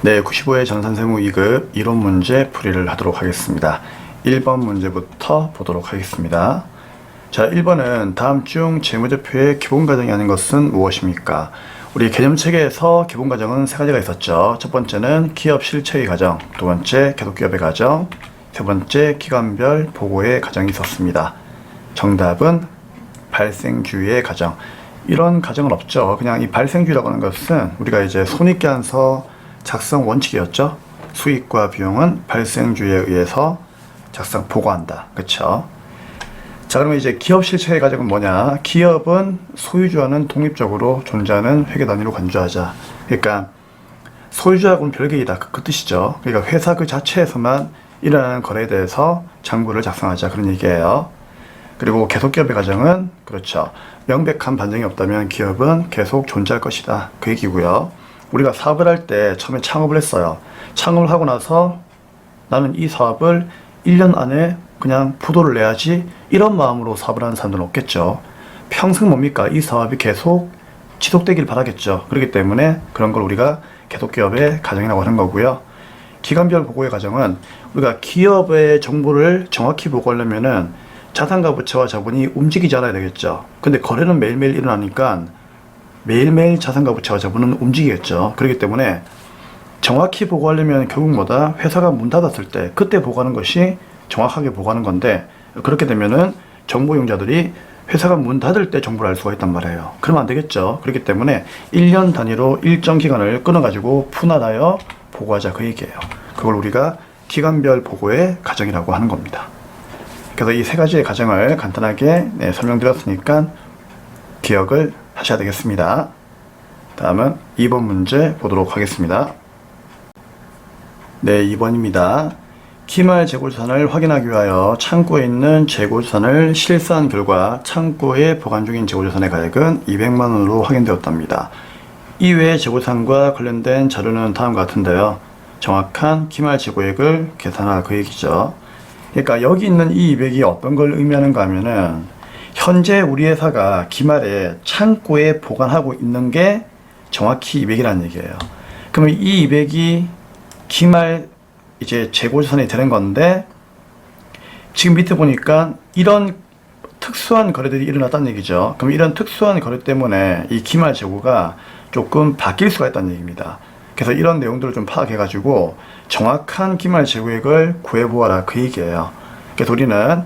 네, 95회 전산세무 2급 이론 문제 풀이를 하도록 하겠습니다. 1번 문제부터 보도록 하겠습니다. 자, 1번은 다음 중 재무제표의 기본과정이 아닌 것은 무엇입니까? 우리 개념체계에서 기본과정은 세 가지가 있었죠. 첫 번째는 기업 실체의 과정, 두 번째 계속기업의 과정, 세 번째 기관별 보고의 과정이 있었습니다. 정답은 발생주의의 과정. 이런 과정은 없죠. 그냥 이 발생주의라고 하는 것은 우리가 이제 손익계산서 작성 원칙이었죠. 수익과 비용은 발생주의에 의해서 작성 보고한다. 그쵸? 자, 그러면 이제 기업 실체의 과정은 뭐냐? 기업은 소유주와는 독립적으로 존재하는 회계 단위로 간주하자. 그러니까 소유주하고는 별개이다. 그 뜻이죠. 그러니까 회사 그 자체에서만 일어나는 거래에 대해서 장부를 작성하자. 그런 얘기예요. 그리고 계속기업의 과정은 그렇죠. 명백한 반증이 없다면 기업은 계속 존재할 것이다. 그 얘기고요. 우리가 사업을 할 때 처음에 창업을 했어요. 창업을 하고 나서 나는 이 사업을 1년 안에 그냥 부도를 내야지, 이런 마음으로 사업을 하는 사람들은 없겠죠. 평생 뭡니까? 이 사업이 계속 지속되길 바라겠죠. 그렇기 때문에 그런 걸 우리가 계속기업의 과정이라고 하는 거고요. 기관별 보고의 과정은 우리가 기업의 정보를 정확히 보고하려면은 자산과 부채와 자본이 움직이지 않아야 되겠죠. 근데 거래는 매일매일 일어나니까 매일매일 자산과 부채와 자본은 움직이겠죠. 그렇기 때문에 정확히 보고하려면 결국 뭐다? 회사가 문 닫았을 때 그때 보고하는 것이 정확하게 보고하는 건데, 그렇게 되면은 정보용자들이 회사가 문 닫을 때 정보를 알 수가 있단 말이에요. 그러면 안 되겠죠. 그렇기 때문에 1년 단위로 일정 기간을 끊어가지고 분할하여 보고하자, 그 얘기예요. 그걸 우리가 기관별 보고의 과정이라고 하는 겁니다. 그래서 이 세 가지의 과정을 간단하게 설명드렸으니까 기억을 하셔야 되겠습니다. 다음은 2번 문제 보도록 하겠습니다. 네, 2번입니다. 기말 재고자산을 확인하기 위하여 창고에 있는 재고자산을 실사한 결과 창고에 보관 중인 재고자산의 가액은 200만원으로 확인되었답니다. 이외의 재고자산과 관련된 자료는 다음과 같은데요. 정확한 기말 재고액을 계산하라, 그 얘기죠. 그러니까 여기 있는 이 200이 어떤 걸 의미하는가 하면은 현재 우리 회사가 기말에 창고에 보관하고 있는 게 정확히 200이라는 얘기예요. 그러면 이 200이 기말 이제 재고자산이 되는 건데, 지금 밑에 보니까 이런 특수한 거래들이 일어났다는 얘기죠. 그럼 이런 특수한 거래 때문에 이 기말 재고가 조금 바뀔 수가 있다는 얘기입니다. 그래서 이런 내용들을 좀 파악해가지고 정확한 기말 재고액을 구해보아라, 그 얘기예요. 그래서 우리는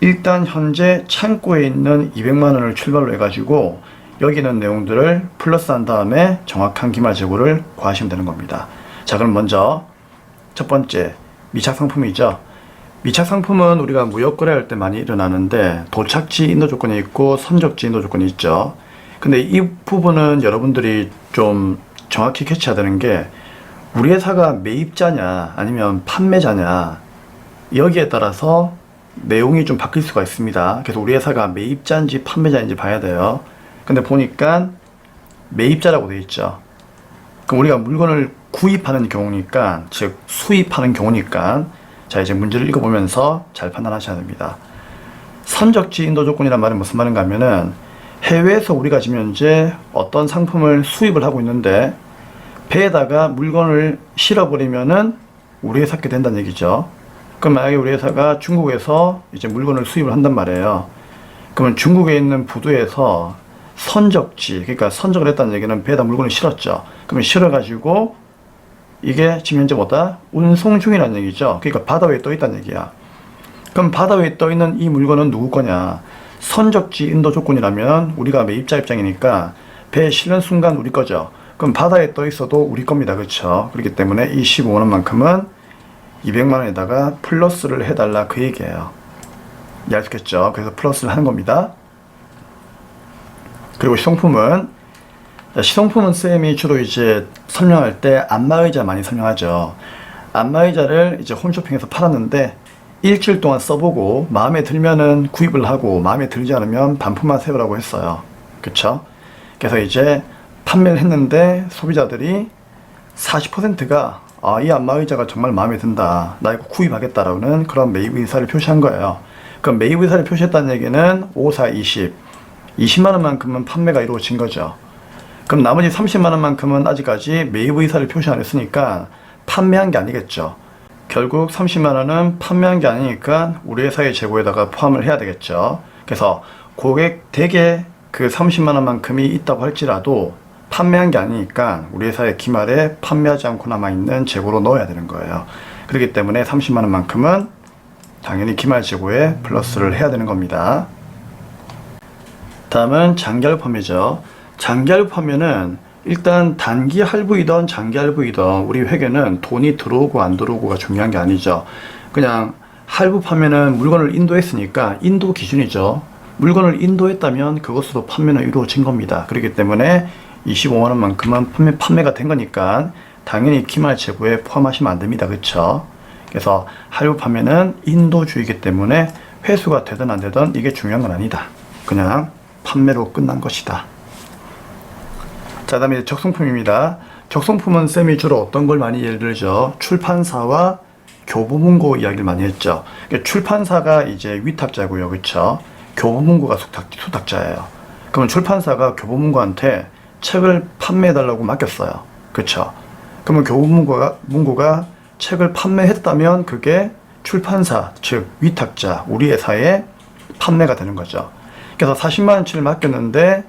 일단 현재 창고에 있는 200만원을 출발로 해가지고 여기 있는 내용들을 플러스한 다음에 정확한 기말 재고를 구하시면 되는 겁니다. 자, 그럼 먼저 첫 번째, 미착상품이죠. 미착상품은 우리가 무역거래할 때 많이 일어나는데 도착지 인도 조건이 있고 선적지 인도 조건이 있죠. 근데 이 부분은 여러분들이 좀 정확히 캐치해야 되는 게, 우리 회사가 매입자냐 아니면 판매자냐, 여기에 따라서 내용이 좀 바뀔 수가 있습니다. 그래서 우리 회사가 매입자인지 판매자인지 봐야 돼요. 근데 보니까 매입자라고 되어 있죠. 그럼 우리가 물건을 구입하는 경우니까, 즉 수입하는 경우니까, 자, 이제 문제를 읽어보면서 잘 판단하셔야 됩니다. 선적지 인도 조건이란 말은 무슨 말인가 하면은, 해외에서 우리가 지금 현재 어떤 상품을 수입을 하고 있는데 배에다가 물건을 실어버리면은 우리 회사께 된다는 얘기죠. 그럼 만약에 우리 회사가 중국에서 이제 물건을 수입을 한단 말이에요. 그러면 중국에 있는 부두에서 선적지, 그러니까 선적을 했다는 얘기는 배에다 물건을 실었죠. 그러면 실어가지고 이게 지금 현재 뭐다? 운송 중이라는 얘기죠. 그러니까 바다 위에 떠 있다는 얘기야. 그럼 바다 위에 떠 있는 이 물건은 누구 거냐? 선적지 인도 조건이라면 우리가 매입자 입장이니까 배에 실는 순간 우리 거죠. 그럼 바다에 떠 있어도 우리 겁니다. 그렇죠? 그렇기 때문에 이 15만원만큼은 200만원에다가 플러스를 해달라, 그 얘기예요. 이해하셨겠죠? 그래서 플러스를 하는 겁니다. 그리고 시성품은 쌤이 주로 이제 설명할 때 안마의자 많이 설명하죠. 안마의자를 이제 홈쇼핑에서 팔았는데 일주일 동안 써보고 마음에 들면은 구입을 하고 마음에 들지 않으면 반품만 세우라고 했어요. 그쵸? 그래서 이제 판매를 했는데 소비자들이 40%가 이 안마의자가 정말 마음에 든다, 나 이거 구입하겠다라는 그런 매입 의사를 표시한 거예요. 그럼 매입 의사를 표시했다는 얘기는 5, 4, 20 20만원만큼은 판매가 이루어진 거죠. 그럼 나머지 30만 원만큼은 아직까지 매입 의사를 표시 안 했으니까 판매한 게 아니겠죠. 결국 30만 원은 판매한 게 아니니까 우리 회사의 재고에다가 포함을 해야 되겠죠. 그래서 고객 댁에 그 30만 원만큼이 있다고 할지라도 판매한 게 아니니까 우리 회사의 기말에 판매하지 않고 남아있는 재고로 넣어야 되는 거예요. 그렇기 때문에 30만 원만큼은 당연히 기말 재고에 플러스를 해야 되는 겁니다. 다음은 장기 할부 판매죠. 장기 할부 판매는 일단 단기 할부이던 장기 할부이던 우리 회계는 돈이 들어오고 안 들어오고가 중요한 게 아니죠. 그냥 할부 판매는 물건을 인도했으니까 인도 기준이죠. 물건을 인도했다면 그것으로 판매는 이루어진 겁니다. 그렇기 때문에 25만 원만큼은 판매가 된 거니까 당연히 기말 재고에 포함하시면 안 됩니다. 그쵸? 그래서 할부 판매는 인도주의이기 때문에 회수가 되든 안 되든 이게 중요한 건 아니다. 그냥 판매로 끝난 것이다. 자, 다음에 적성품입니다. 적성품은 쌤이 주로 어떤 걸 많이 예를 들죠? 출판사와 교보문고 이야기를 많이 했죠. 그러니까 출판사가 이제 위탁자고요. 그쵸? 교보문고가 수탁자예요. 그러면 출판사가 교보문고한테 책을 판매해달라고 맡겼어요. 그쵸? 그러면 교보문고가 책을 판매했다면 그게 출판사, 즉 위탁자, 우리 회사에 판매가 되는 거죠. 그래서 40만 원치를 맡겼는데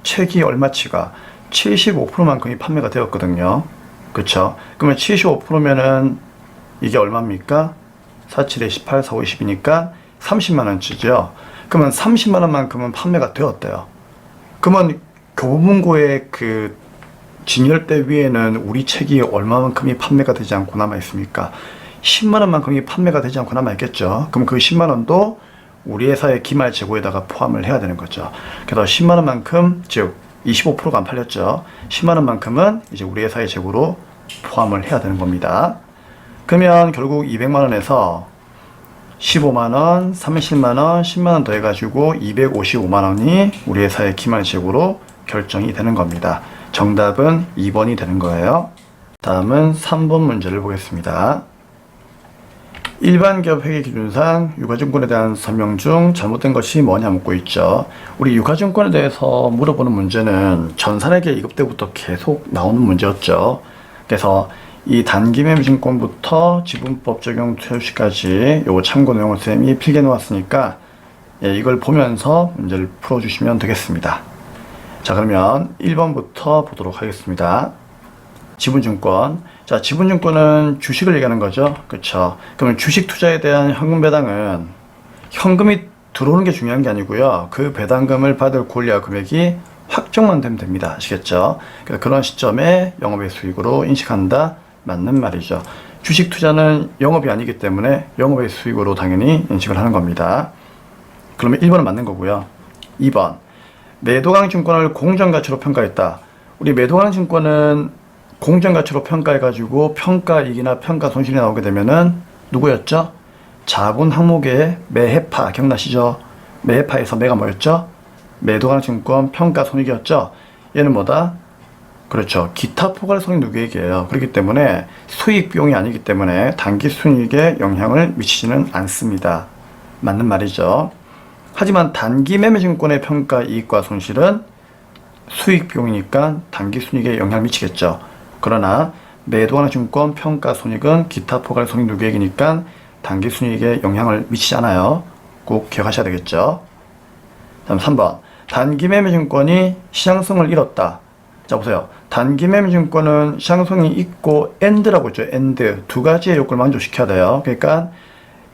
책이 얼마치가 75%만큼이 판매가 되었거든요. 그쵸? 그러면 75%면은 이게 얼마입니까? 4, 7에 18, 4, 5, 20이니까 30만 원치죠. 그러면 30만 원만큼은 판매가 되었대요. 그러면 교보문고의 그 진열대 위에는 우리 책이 얼마만큼이 판매가 되지 않고 남아있습니까? 10만 원만큼이 판매가 되지 않고 남아있겠죠. 그럼 그 10만 원도 우리 회사의 기말 재고에다가 포함을 해야 되는 거죠. 그래서 10만 원만큼, 즉 25%가 안 팔렸죠. 10만 원만큼은 이제 우리 회사의 재고로 포함을 해야 되는 겁니다. 그러면 결국 200만 원에서 15만 원, 30만 원, 10만 원 더해가지고 255만 원이 우리 회사의 기말 재고로 결정이 되는 겁니다. 정답은 2번이 되는 거예요. 다음은 3번 문제를 보겠습니다. 일반 기업 회계 기준상 유가증권에 대한 설명 중 잘못된 것이 뭐냐 묻고 있죠. 우리 유가증권에 대해서 물어보는 문제는 전산회계 2급 때부터 계속 나오는 문제였죠. 그래서 이 단기매매증권부터 지분법 적용 투자주식까지 요 참고 내용을 쌤이 필기해 놓았으니까 이걸 보면서 문제를 풀어주시면 되겠습니다. 자, 그러면 1번부터 보도록 하겠습니다. 지분증권. 자, 지분증권은 주식을 얘기하는 거죠. 그쵸? 그러면 주식 투자에 대한 현금 배당은 현금이 들어오는 게 중요한 게 아니고요. 그 배당금을 받을 권리와 금액이 확정만 되면 됩니다. 아시겠죠? 그래서 그런 시점에 영업의 수익으로 인식한다. 맞는 말이죠. 주식 투자는 영업이 아니기 때문에 영업의 수익으로 당연히 인식을 하는 겁니다. 그러면 1번은 맞는 거고요. 2번. 매도강증권을 공정가치로 평가했다. 우리 매도강증권은 공정가치로 평가해가지고 평가이익이나 평가손실이 나오게 되면은 누구였죠? 자본 항목의 매해파 기억나시죠? 매해파에서 매가 뭐였죠? 매도강증권 평가손익이었죠? 얘는 뭐다? 그렇죠. 기타 포괄손익 누계액이에요. 그렇기 때문에 수익 비용이 아니기 때문에 단기 순이익에 영향을 미치지는 않습니다. 맞는 말이죠. 하지만 단기 매매증권의 평가 이익과 손실은 수익 비용이니까 단기 순이익에 영향을 미치겠죠. 그러나 매도강증권 평가 손익은 기타 포괄 손익 누계액이니까 단기 순이익에 영향을 미치지 않아요. 꼭 기억하셔야 되겠죠. 다음 3번. 단기 매매증권이 시장성을 잃었다. 자, 보세요. 단기 매매증권은 시장성이 있고 AND라고 했죠. AND. 두 가지의 요건을 만족시켜야 돼요. 그러니까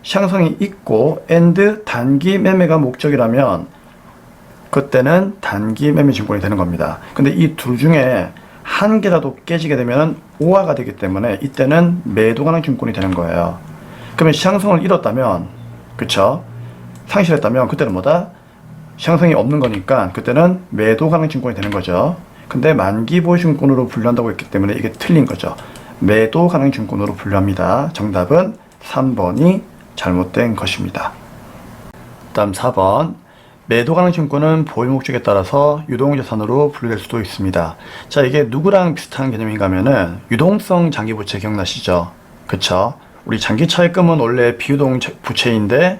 시장성이 있고 AND 단기 매매가 목적이라면 그때는 단기 매매증권이 되는 겁니다. 근데 이 둘 중에 한 개라도 깨지게 되면 오화가 되기 때문에 이때는 매도가능증권이 되는 거예요. 그러면 시장성을 잃었다면, 그쵸? 상실했다면 그때는 뭐다? 시장성이 없는 거니까 그때는 매도가능증권이 되는 거죠. 근데 만기보유증권으로 분류한다고 했기 때문에 이게 틀린 거죠. 매도가능증권으로 분류합니다. 정답은 3번이 잘못된 것입니다. 다음 4번. 매도가능증권은 보유 목적에 따라서 유동자산으로 분류될 수도 있습니다. 자, 이게 누구랑 비슷한 개념인가 하면은 유동성 장기부채 기억나시죠? 그쵸? 우리 장기차입금은 원래 비유동 부채인데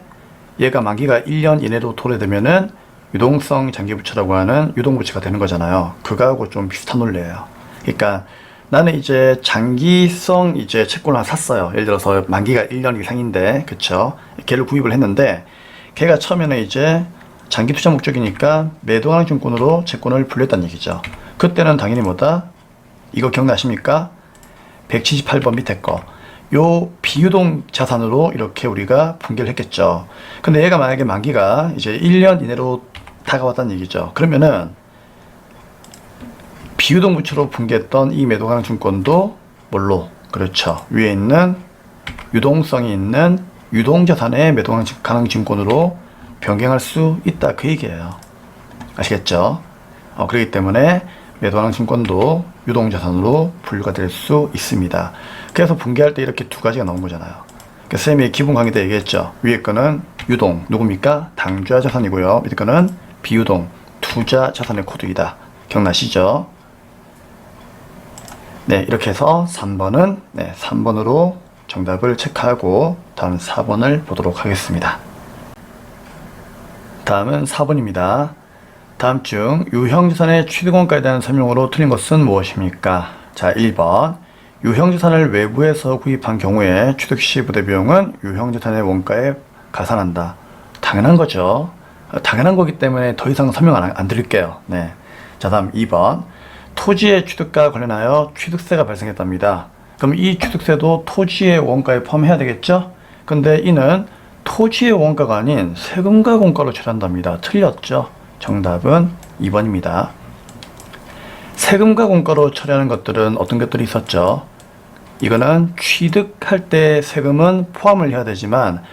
얘가 만기가 1년 이내로 도래되면은 유동성 장기부채라고 하는 유동부채가 되는 거잖아요. 그거하고 좀 비슷한 논리예요. 그러니까 나는 이제 장기성 이제 채권을 하나 샀어요. 예를 들어서 만기가 1년 이상인데, 그쵸? 걔를 구입을 했는데, 걔가 처음에는 이제 장기 투자 목적이니까 매도하는 증권으로 채권을 분류했다는 얘기죠. 그때는 당연히 뭐다? 이거 기억나십니까? 178번 밑에 거. 요 비유동 자산으로 이렇게 우리가 분개를 했겠죠. 근데 얘가 만약에 만기가 이제 1년 이내로 다가왔다는 얘기죠. 그러면은 비유동 부채로 분개했던 이 매도가능 증권도 뭘로? 그렇죠. 위에 있는 유동성이 있는 유동자산의 매도가능 증권으로 변경할 수 있다. 그 얘기예요. 아시겠죠? 그렇기 때문에 매도가능 증권도 유동자산으로 분류가 될 수 있습니다. 그래서 분개할 때 이렇게 두 가지가 나온 거잖아요. 그러니까 쌤이 기본 강의 때 얘기했죠. 위에 거는 유동, 누굽니까? 당좌 자산이고요. 밑에 거는 비유동, 투자 자산의 코드이다. 기억나시죠? 네, 이렇게 해서 3번은 3번으로 정답을 체크하고 다음 4번을 보도록 하겠습니다. 다음은 4번입니다. 다음 중 유형자산의 취득원가에 대한 설명으로 틀린 것은 무엇입니까? 자, 1번. 유형자산을 외부에서 구입한 경우에 취득시 부대비용은 유형자산의 원가에 가산한다. 당연한 거죠. 당연한 거기 때문에 더 이상 설명 안 드릴게요. 네. 자, 다음 2번. 토지의 취득과 관련하여 취득세가 발생했답니다. 그럼 이 취득세도 토지의 원가에 포함해야 되겠죠? 근데 이는 토지의 원가가 아닌 세금과 공가로 처리한답니다. 틀렸죠? 정답은 2번입니다. 세금과 공가로 처리하는 것들은 어떤 것들이 있었죠? 이거는 취득할 때 세금은 포함을 해야 되지만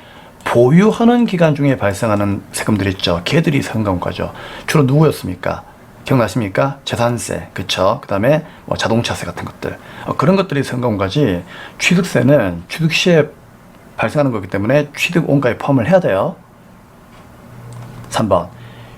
보유하는 기간 중에 발생하는 세금들 있죠. 걔들이 세금과 공가죠. 주로 누구였습니까? 기억나십니까? 재산세, 그쵸? 그 다음에 뭐 자동차세 같은 것들. 그런 것들이 세금과 공가지, 취득세는 취득 시에 발생하는 거기 때문에 취득 원가에 포함을 해야 돼요. 3번.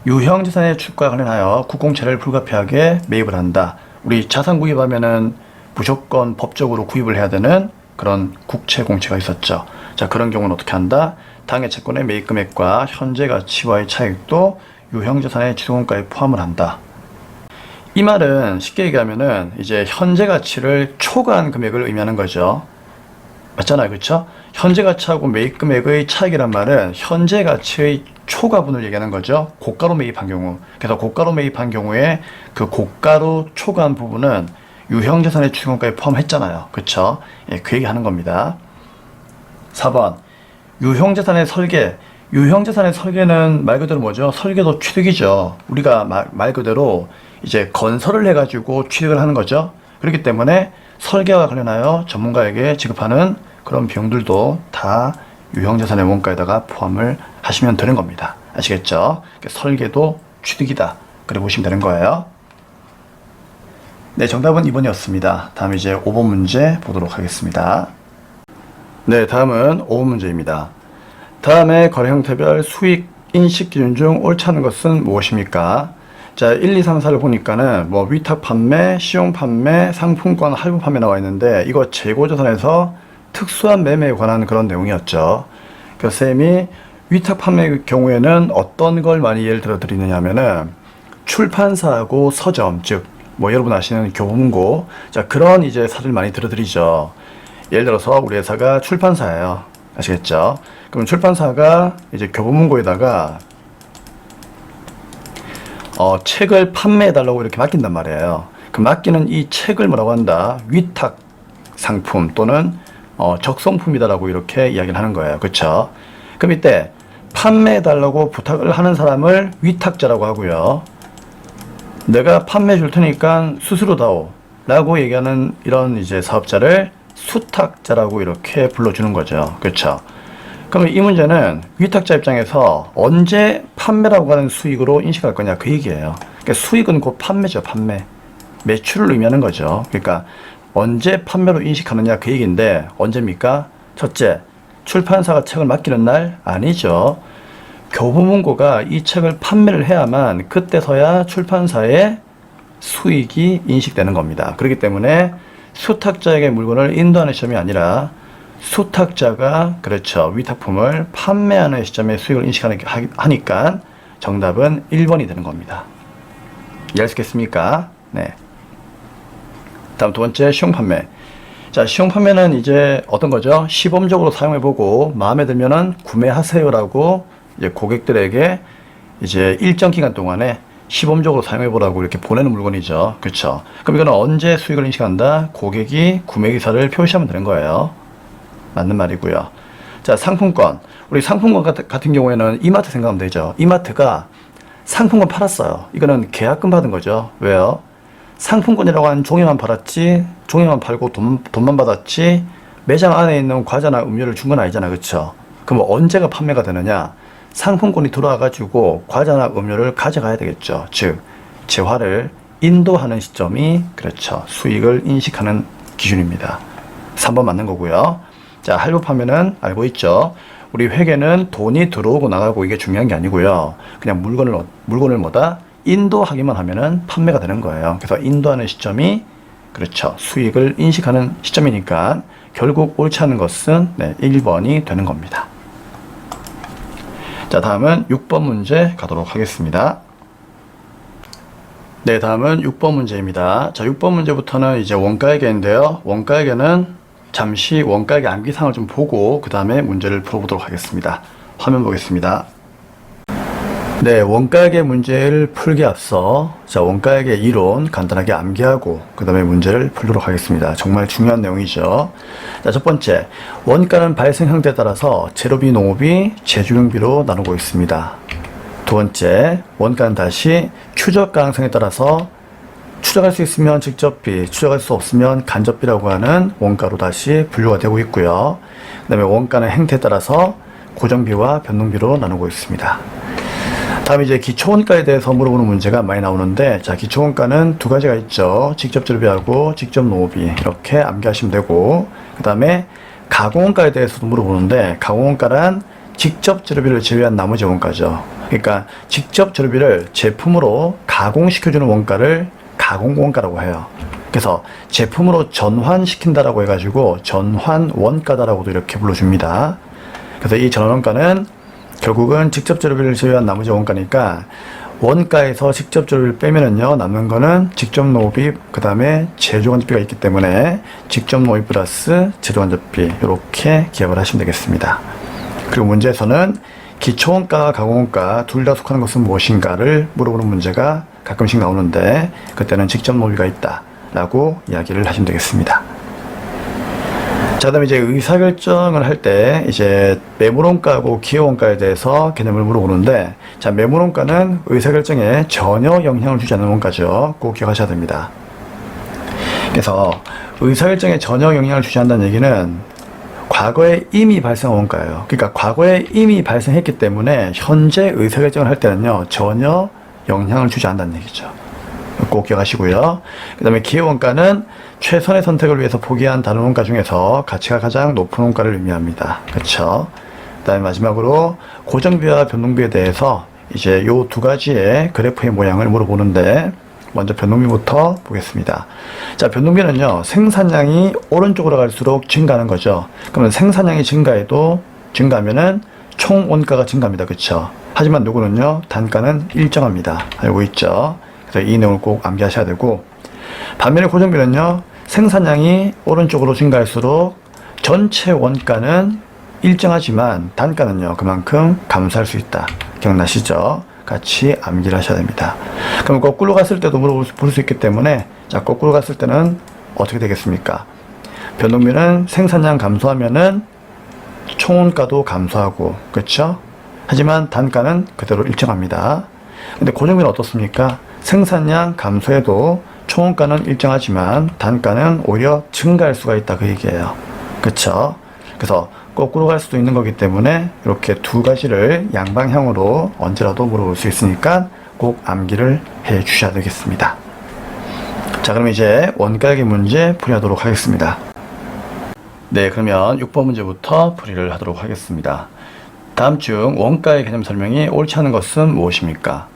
유형자산의 취득과 관련하여 국공채를 불가피하게 매입을 한다. 우리 자산 구입하면은 무조건 법적으로 구입을 해야 되는 그런 국채 공채가 있었죠. 자, 그런 경우는 어떻게 한다? 당해 채권의 매입 금액과 현재 가치와의 차익도 유형자산의 취득원가에 포함을 한다. 이 말은 쉽게 얘기하면은 이제 현재 가치를 초과한 금액을 의미하는 거죠. 맞잖아요, 그렇죠? 현재 가치하고 매입 금액의 차익이란 말은 현재 가치의 초과분을 얘기하는 거죠. 고가로 매입한 경우. 그래서 고가로 매입한 경우에 그 고가로 초과한 부분은 유형자산의 취득원가에 포함했잖아요, 그렇죠? 예, 그 얘기하는 겁니다. 4번. 유형자산의 설계. 유형자산의 설계는 말 그대로 뭐죠? 설계도 취득이죠. 우리가 말 그대로 이제 건설을 해가지고 취득을 하는 거죠. 그렇기 때문에 설계와 관련하여 전문가에게 지급하는 그런 비용들도 다 유형자산의 원가에다가 포함을 하시면 되는 겁니다. 아시겠죠? 설계도 취득이다. 그래 보시면 되는 거예요. 네, 정답은 2번이었습니다. 다음 이제 5번 문제 보도록 하겠습니다. 네, 다음은 5번 문제입니다. 다음에 거래 형태별 수익 인식 기준 중 옳지 않은 것은 무엇입니까? 자, 1, 2, 3, 4를 보니까는 뭐 위탁 판매, 시용 판매, 상품권 할부 판매 나와 있는데 이거 재고자산에서 특수한 매매에 관한 그런 내용이었죠. 그래서 쌤이 위탁 판매의 경우에는 어떤 걸 많이 예를 들어 드리느냐 하면은 출판사하고 서점, 즉 뭐 여러분 아시는 교보문고, 자, 그런 이제 사를 많이 들어드리죠. 예를 들어서 우리 회사가 출판사예요. 아시겠죠? 그럼 출판사가 이제 교보문고에다가 책을 판매해달라고 이렇게 맡긴단 말이에요. 그 맡기는 이 책을 뭐라고 한다? 위탁 상품 또는 적성품이다라고 이렇게 이야기를 하는 거예요. 그렇죠? 그럼 이때 판매해달라고 부탁을 하는 사람을 위탁자라고 하고요. 내가 판매해 줄 테니까 수수료다오 라고 얘기하는 이런 이제 사업자를 수탁자라고 이렇게 불러주는 거죠. 그렇죠? 그럼 이 문제는 위탁자 입장에서 언제 판매라고 하는 수익으로 인식할 거냐 그 얘기예요. 그러니까 수익은 곧 판매죠. 판매. 매출을 의미하는 거죠. 그러니까 언제 판매로 인식하느냐 그 얘기인데 언제입니까? 첫째, 출판사가 책을 맡기는 날? 아니죠. 교보문고가 이 책을 판매를 해야만 그때서야 출판사의 수익이 인식되는 겁니다. 그렇기 때문에 수탁자에게 물건을 인도하는 시점이 아니라 수탁자가 그렇죠 위탁품을 판매하는 시점에 수익을 인식하니까 정답은 1번이 되는 겁니다. 이해할 수 있겠습니까? 네. 다음 두 번째, 시용 판매. 자, 시용 판매는 이제 어떤 거죠? 시범적으로 사용해보고 마음에 들면은 구매하세요라고 이제 고객들에게 이제 일정 기간 동안에 시범적으로 사용해보라고 이렇게 보내는 물건이죠. 그렇죠? 그럼 이거는 언제 수익을 인식한다? 고객이 구매 의사를 표시하면 되는 거예요. 맞는 말이고요. 자, 상품권. 우리 상품권 같은 경우에는 이마트 생각하면 되죠. 이마트가 상품권 팔았어요. 이거는 계약금 받은 거죠. 왜요? 상품권이라고 하는 종이만 팔았지, 종이만 팔고 돈만 받았지, 매장 안에 있는 과자나 음료를 준 건 아니잖아. 그쵸? 그럼 언제가 판매가 되느냐? 상품권이 들어와가지고 과자나 음료를 가져가야 되겠죠. 즉, 재화를 인도하는 시점이, 그렇죠, 수익을 인식하는 기준입니다. 3번 맞는 거고요. 자, 할부 판매는 알고 있죠. 우리 회계는 돈이 들어오고 나가고 이게 중요한 게 아니고요. 그냥 물건을 뭐다? 인도하기만 하면은 판매가 되는 거예요. 그래서 인도하는 시점이, 그렇죠, 수익을 인식하는 시점이니까 결국 옳지 않은 것은 1번이 되는 겁니다. 자, 다음은 6번 문제 가도록 하겠습니다. 네, 다음은 6번 문제입니다. 자, 6번 문제부터는 이제 원가회계인데요. 원가회계는 잠시 원가회계 암기사항을 좀 보고 그 다음에 문제를 풀어보도록 하겠습니다. 화면 보겠습니다. 네, 원가회계 문제를 풀기 앞서 자, 원가회계 이론 간단하게 암기하고 그 다음에 문제를 풀도록 하겠습니다. 정말 중요한 내용이죠. 자, 첫 번째, 원가는 발생 형태에 따라서 재료비, 농업이, 제조용비로 나누고 있습니다. 두 번째, 원가는 다시 추적 가능성에 따라서 추적할 수 있으면 직접비, 추적할 수 없으면 간접비라고 하는 원가로 다시 분류가 되고 있고요. 그 다음에 원가는 행태에 따라서 고정비와 변동비로 나누고 있습니다. 다음 이제 기초원가에 대해서 물어보는 문제가 많이 나오는데, 자, 기초원가는 두 가지가 있죠. 직접 재료비하고 직접 농업비, 이렇게 암기하시면 되고, 그 다음에 가공원가에 대해서도 물어보는데, 가공원가란 직접 재료비를 제외한 나머지 원가죠. 그러니까 직접 재료비를 제품으로 가공시켜주는 원가를 가공원가라고 해요. 그래서 제품으로 전환시킨다라고 해가지고 전환원가다라고도 이렇게 불러줍니다. 그래서 이 전환원가는 결국은 직접 재료비를 제외한 나머지 원가니까 원가에서 직접 재료비를 빼면은요, 남는 거는 직접 농업비, 그 다음에 제조간접비가 있기 때문에 직접 농업비 플러스 제조간접비, 이렇게 기억을 하시면 되겠습니다. 그리고 문제에서는 기초원가, 가공원가 둘 다 속하는 것은 무엇인가를 물어보는 문제가 가끔씩 나오는데, 그때는 직접 농업비가 있다 라고 이야기를 하시면 되겠습니다. 자, 그다음에 이제 의사결정을 할 때 이제 매물원가하고 기여원가에 대해서 개념을 물어보는데, 자, 매물원가는 의사결정에 전혀 영향을 주지 않는 원가죠. 꼭 기억하셔야 됩니다. 그래서 의사결정에 전혀 영향을 주지 않는다는 얘기는 과거에 이미 발생한 원가예요. 그러니까 과거에 이미 발생했기 때문에 현재 의사결정을 할 때는요, 전혀 영향을 주지 않는다는 얘기죠. 꼭 기억하시고요. 그 다음에 기여원가는 최선의 선택을 위해서 포기한 다른 원가 중에서 가치가 가장 높은 원가를 의미합니다. 그렇죠? 그 다음에 마지막으로 고정비와 변동비에 대해서 이제 요 두 가지의 그래프의 모양을 물어보는데, 먼저 변동비부터 보겠습니다. 자, 변동비는요, 생산량이 오른쪽으로 갈수록 증가하는 거죠. 그러면 생산량이 증가하면은 총 원가가 증가합니다. 그렇죠? 하지만 누구는요, 단가는 일정합니다. 알고 있죠? 그래서 이 내용을 꼭 암기하셔야 되고, 반면에 고정비는요, 생산량이 오른쪽으로 증가할수록 전체 원가는 일정하지만 단가는요, 그만큼 감소할 수 있다. 기억나시죠? 같이 암기를 하셔야 됩니다. 그럼 거꾸로 갔을 때도 볼 수 있기 때문에, 자, 거꾸로 갔을 때는 어떻게 되겠습니까? 변동비는 생산량 감소하면은 총원가도 감소하고, 그렇죠? 하지만 단가는 그대로 일정합니다. 근데 고정비는 어떻습니까? 생산량 감소해도 총원가는 일정하지만 단가는 오히려 증가할 수가 있다, 그 얘기예요. 그렇죠? 그래서 거꾸로 갈 수도 있는 거기 때문에 이렇게 두 가지를 양방향으로 언제라도 물어볼 수 있으니까 꼭 암기를 해 주셔야 되겠습니다. 자, 그럼 이제 원가회계 문제 풀이하도록 하겠습니다. 네, 그러면 6번 문제부터 풀이를 하도록 하겠습니다. 다음 중 원가의 개념 설명이 옳지 않은 것은 무엇입니까?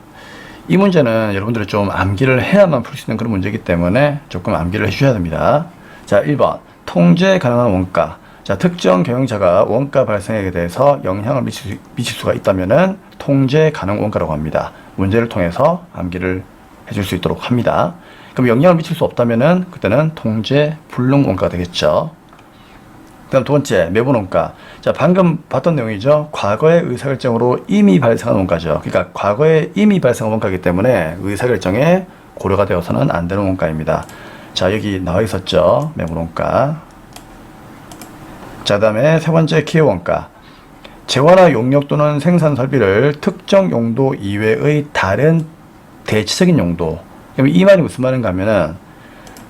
이 문제는 여러분들이 좀 암기를 해야만 풀 수 있는 그런 문제이기 때문에 조금 암기를 해주셔야 됩니다. 자, 1번 통제 가능한 원가. 자, 특정 경영자가 원가 발생액에 대해서 영향을 미칠 수가 있다면은 통제 가능 원가라고 합니다. 문제를 통해서 암기를 해줄 수 있도록 합니다. 그럼 영향을 미칠 수 없다면은 그때는 통제 불능 원가가 되겠죠. 그다음 두 번째, 매분 원가. 자, 방금 봤던 내용이죠. 과거의 의사결정으로 이미 발생한 원가죠. 그러니까 과거에 이미 발생한 원가이기 때문에 의사결정에 고려가 되어서는 안 되는 원가입니다. 자, 여기 나와 있었죠. 매분 원가. 자, 그 다음에 세 번째, 기회 원가. 재화나 용역 또는 생산 설비를 특정 용도 이외의 다른 대체적인 용도. 이 말이 무슨 말인가 하면은,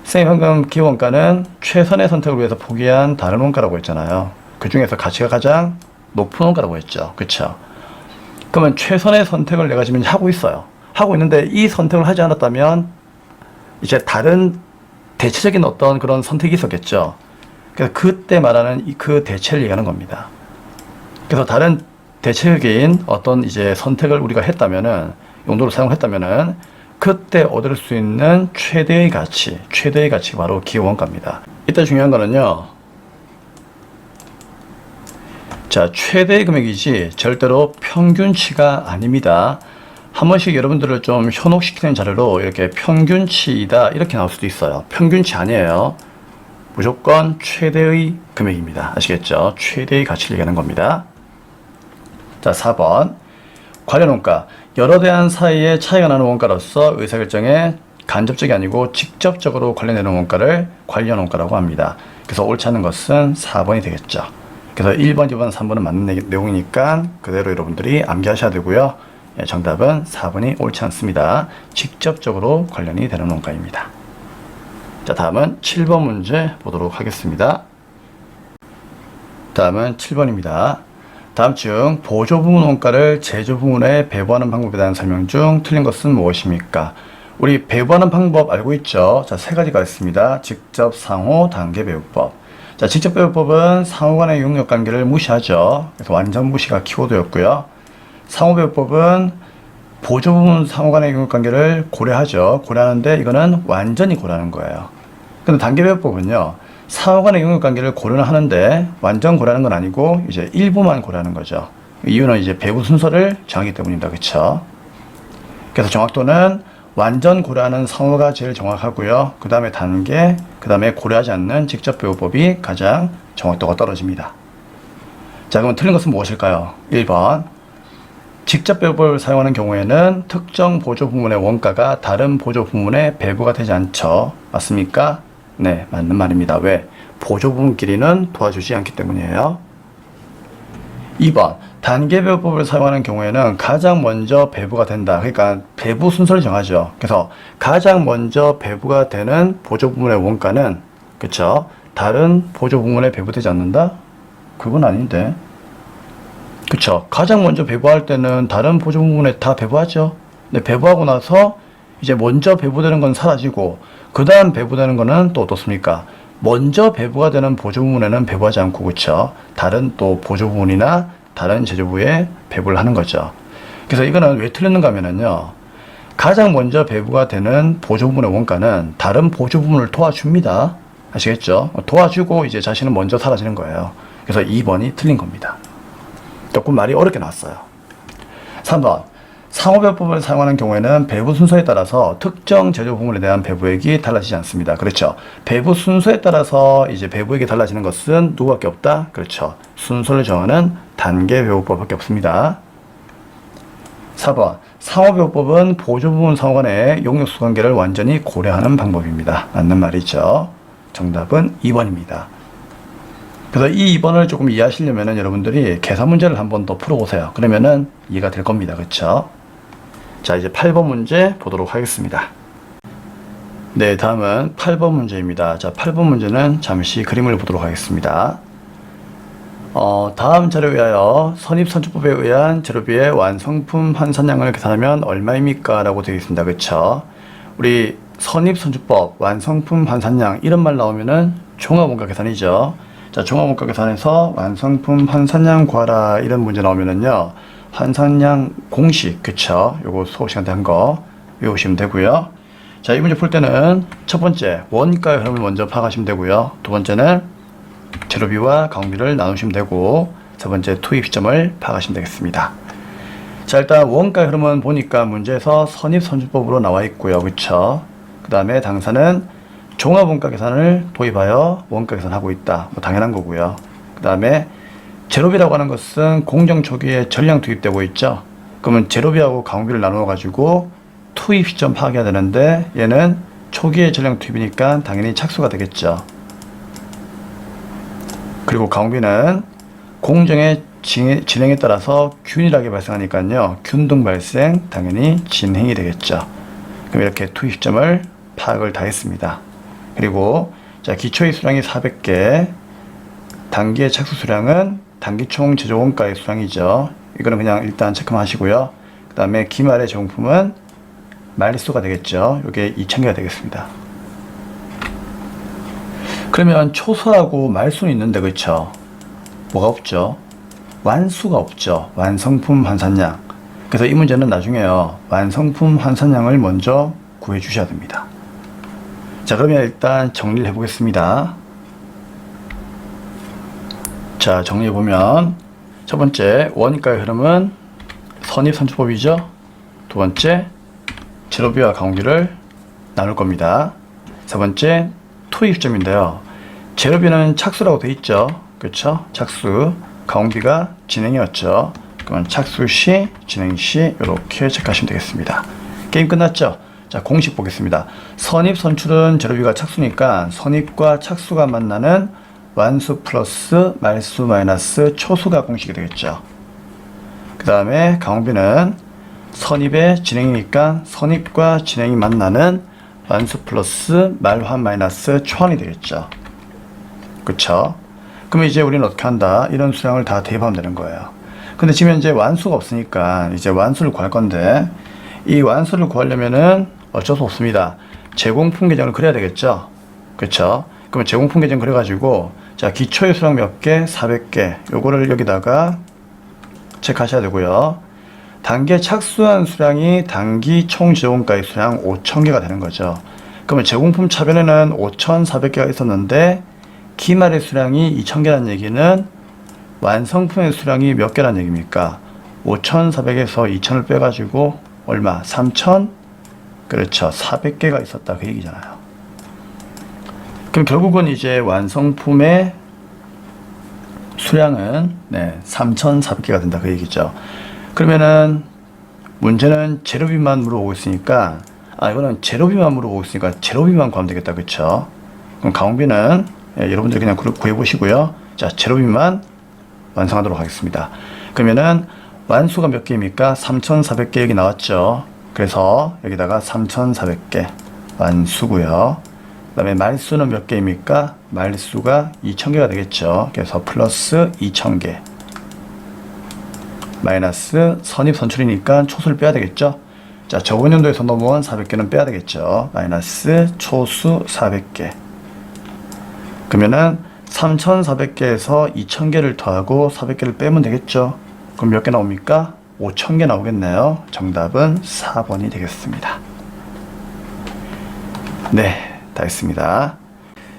선생님 방금 기회 원가는 최선의 선택을 위해서 포기한 다른 원가라고 했잖아요. 그 중에서 가치가 가장 높은 원가라고 했죠. 그쵸? 그러면 최선의 선택을 내가 지금 하고 있어요. 하고 있는데 이 선택을 하지 않았다면 이제 다른 대체적인 어떤 그런 선택이 있었겠죠. 그래서 그때 말하는 그 대체를 얘기하는 겁니다. 그래서 다른 대체적인 어떤 이제 선택을 우리가 했다면은, 용도를 사용했다면은, 그때 얻을 수 있는 최대의 가치가 바로 기회 원가입니다. 이때 중요한 거는요. 자, 최대의 금액이지 절대로 평균치가 아닙니다. 한 번씩 여러분들을 좀 현혹시키는 자료로 이렇게 평균치이다 이렇게 나올 수도 있어요. 평균치 아니에요. 무조건 최대의 금액입니다. 아시겠죠? 최대의 가치를 얘기하는 겁니다. 자, 4번. 관련 원가. 여러 대안 사이에 차이가 나는 원가로서 의사결정에 간접적이 아니고 직접적으로 관련되는 원가를 관련 원가라고 합니다. 그래서 옳지 않은 것은 4번이 되겠죠. 그래서 1번, 2번, 3번은 맞는 내용이니까 그대로 여러분들이 암기하셔야 되고요. 정답은 4번이 옳지 않습니다. 직접적으로 관련이 되는 원가입니다. 자, 다음은 7번 문제 보도록 하겠습니다. 다음은 7번입니다. 다음 중 보조 부문 원가를 제조 부문에 배부하는 방법에 대한 설명 중 틀린 것은 무엇입니까? 우리 배부하는 방법 알고 있죠? 자, 세 가지가 있습니다. 직접, 상호, 단계 배부법. 자, 직접 배부법은 상호 간의 용역 관계를 무시하죠. 그래서 완전 무시가 키워드였고요. 상호 배부법은 보조 부문 상호 간의 용역 관계를 고려하죠. 고려하는데 이거는 완전히 고려하는 거예요. 근데 단계 배부법은요. 상호 간의 용역 관계를 고려는 하는데 완전 고려하는 건 아니고 이제 일부만 고려하는 거죠. 이유는 이제 배부 순서를 정하기 때문입니다. 그쵸? 그래서 정확도는 완전 고려하는 상호가 제일 정확하고요. 그 다음에 단계, 그 다음에 고려하지 않는 직접 배부법이 가장 정확도가 떨어집니다. 자, 그럼 틀린 것은 무엇일까요? 1번. 직접 배부법을 사용하는 경우에는 특정 보조 부문의 원가가 다른 보조 부문에 배부가 되지 않죠. 맞습니까? 네, 맞는 말입니다. 왜? 보조 부문끼리는 도와주지 않기 때문이에요. 2번. 단계 배부법을 사용하는 경우에는 가장 먼저 배부가 된다. 그러니까 배부 순서를 정하죠. 그래서 가장 먼저 배부가 되는 보조 부문의 원가는, 그쵸? 다른 보조 부문에 배부되지 않는다? 그건 아닌데. 그쵸? 가장 먼저 배부할 때는 다른 보조 부문에 다 배부하죠. 근데 배부하고 나서 이제 먼저 배부되는 건 사라지고 그 다음 배부되는 거는 또 어떻습니까? 먼저 배부가 되는 보조 부문에는 배부하지 않고, 그쵸? 다른 또 보조 부문이나 다른 제조부에 배부를 하는 거죠. 그래서 이거는 왜 틀렸는가 하면요. 가장 먼저 배부가 되는 보조 부문의 원가는 다른 보조 부문을 도와줍니다. 아시겠죠? 도와주고 이제 자신은 먼저 사라지는 거예요. 그래서 2번이 틀린 겁니다. 조금 말이 어렵게 나왔어요. 3번. 상호배부법을 사용하는 경우에는 배부 순서에 따라서 특정 제조 부문에 대한 배부액이 달라지지 않습니다. 그렇죠? 배부 순서에 따라서 이제 배부액이 달라지는 것은 누구밖에 없다? 그렇죠. 순서를 정하는 단계 배부법밖에 없습니다. 4번. 상호배부법은 보조 부문 상호 간의 용역수 관계를 완전히 고려하는 방법입니다. 맞는 말이죠. 정답은 2번입니다. 그래서 이 2번을 조금 이해하시려면 여러분들이 계산 문제를 한번 더 풀어보세요. 그러면은 이해가 될 겁니다. 그렇죠? 자, 이제 8번 문제 보도록 하겠습니다. 네, 다음은 8번 문제입니다. 자, 8번 문제는 잠시 그림을 보도록 하겠습니다. 다음 자료에 의하여 선입선출법에 의한 재료비의 완성품 환산량을 계산하면 얼마입니까? 라고 되어 있습니다. 그쵸? 우리 선입선출법, 완성품 환산량 이런 말 나오면은 종합원가 계산이죠. 자, 종합원가 계산에서 완성품 환산량 구하라 이런 문제 나오면은요. 환산량 공식, 그쵸? 요거 수업 시간 때 한 거 외우시면 되고요. 자, 이 문제 풀 때는 첫 번째 원가의 흐름을 먼저 파악하시면 되고요. 두 번째는 재료비와 가공비를 나누시면 되고, 세 번째 투입 시점을 파악하시면 되겠습니다. 자, 일단 원가의 흐름은 보니까 문제에서 선입선출법으로 나와 있고요. 그쵸? 그 다음에 당사는 종합원가 계산을 도입하여 원가 계산하고 있다. 뭐 당연한 거고요. 그 다음에 재료비라고 하는 것은 공정 초기에 전량 투입되고 있죠. 그러면 재료비하고 가공비를 나누어 가지고 투입 시점 파악해야 되는데, 얘는 초기에 전량 투입이니까 당연히 착수가 되겠죠. 그리고 가공비는 공정의 진행에 따라서 균일하게 발생하니까요, 균등 발생, 당연히 진행이 되겠죠. 그럼 이렇게 투입 시점을 파악을 다 했습니다. 그리고 자, 기초의 수량이 400개, 단기의 착수 수량은 단기 총 제조 원가의 수량이죠. 이거는 그냥 일단 체크만 하시고요. 그 다음에 기말의 제공품은 말수가 되겠죠. 이게 2000개가 되겠습니다. 그러면 초수하고 말수는 있는데, 그쵸? 뭐가 없죠? 완수가 없죠. 완성품 환산량. 그래서 이 문제는 나중에요, 완성품 환산량을 먼저 구해 주셔야 됩니다. 자, 그러면 일단 정리를 해 보겠습니다. 자, 정리해 보면 첫 번째 원가의 흐름은 선입선출법이죠. 두 번째 재료비와 가공비를 나눌 겁니다. 세 번째 투입 시점인데요, 재료비는 착수라고 되어 있죠. 그렇죠? 착수. 가공비가 진행이었죠. 그러면 착수 시, 진행 시 이렇게 체크하시면 되겠습니다. 게임 끝났죠? 자, 공식 보겠습니다. 선입 선출은 재료비가 착수니까 선입과 착수가 만나는 완수 플러스 말수 마이너스 초수가 공식이 되겠죠. 그 다음에 가공비는 선입의 진행이니까 선입과 진행이 만나는 완수 플러스 말환 마이너스 초환이 되겠죠. 그쵸? 그럼 이제 우리는 어떻게 한다? 이런 수량을 다 대입하면 되는 거예요. 근데 지금 현재 완수가 없으니까 이제 완수를 구할 건데, 이 완수를 구하려면은 어쩔 수 없습니다. 제공품 계정을 그려야 되겠죠. 그쵸? 그러면 제공품 계정 그려가지고, 자, 기초의 수량 몇 개? 400개. 요거를 여기다가 체크하셔야 되고요. 단기에 착수한 수량이 단기 총 제공가의 수량 5000개가 되는 거죠. 그러면 제공품 차변에는 5400개가 있었는데, 기말의 수량이 2000개라는 얘기는 완성품의 수량이 몇 개란 얘기입니까? 5400에서 2000을 빼가지고 얼마? 3000? 그렇죠. 400개가 있었다, 그 얘기잖아요. 그럼 결국은 이제 완성품의 수량은 3400개가 된다, 그 얘기죠. 그러면은 문제는 재료비만 물어보고 있으니까, 이거는 재료비만 물어보고 있으니까 재료비만 구하면 되겠다, 그쵸? 그럼 가공비는 여러분들 그냥 구해보시고요. 자, 재료비만 완성하도록 하겠습니다. 그러면은 완수가 몇 개입니까? 3400개 여기 나왔죠. 그래서 여기다가 3400개 완수고요. 그 다음에 말수는 몇 개입니까? 말수가 2000개가 되겠죠. 그래서 플러스 2000개 마이너스 선입 선출이니까 초수를 빼야 되겠죠. 자, 저번 연도에서 넘어온 400개는 빼야 되겠죠. 마이너스 초수 400개. 그러면은 3400개에서 2000개를 더하고 400개를 빼면 되겠죠. 그럼 몇 개 나옵니까? 5000개 나오겠네요. 정답은 4번이 되겠습니다. 네, 다 했습니다.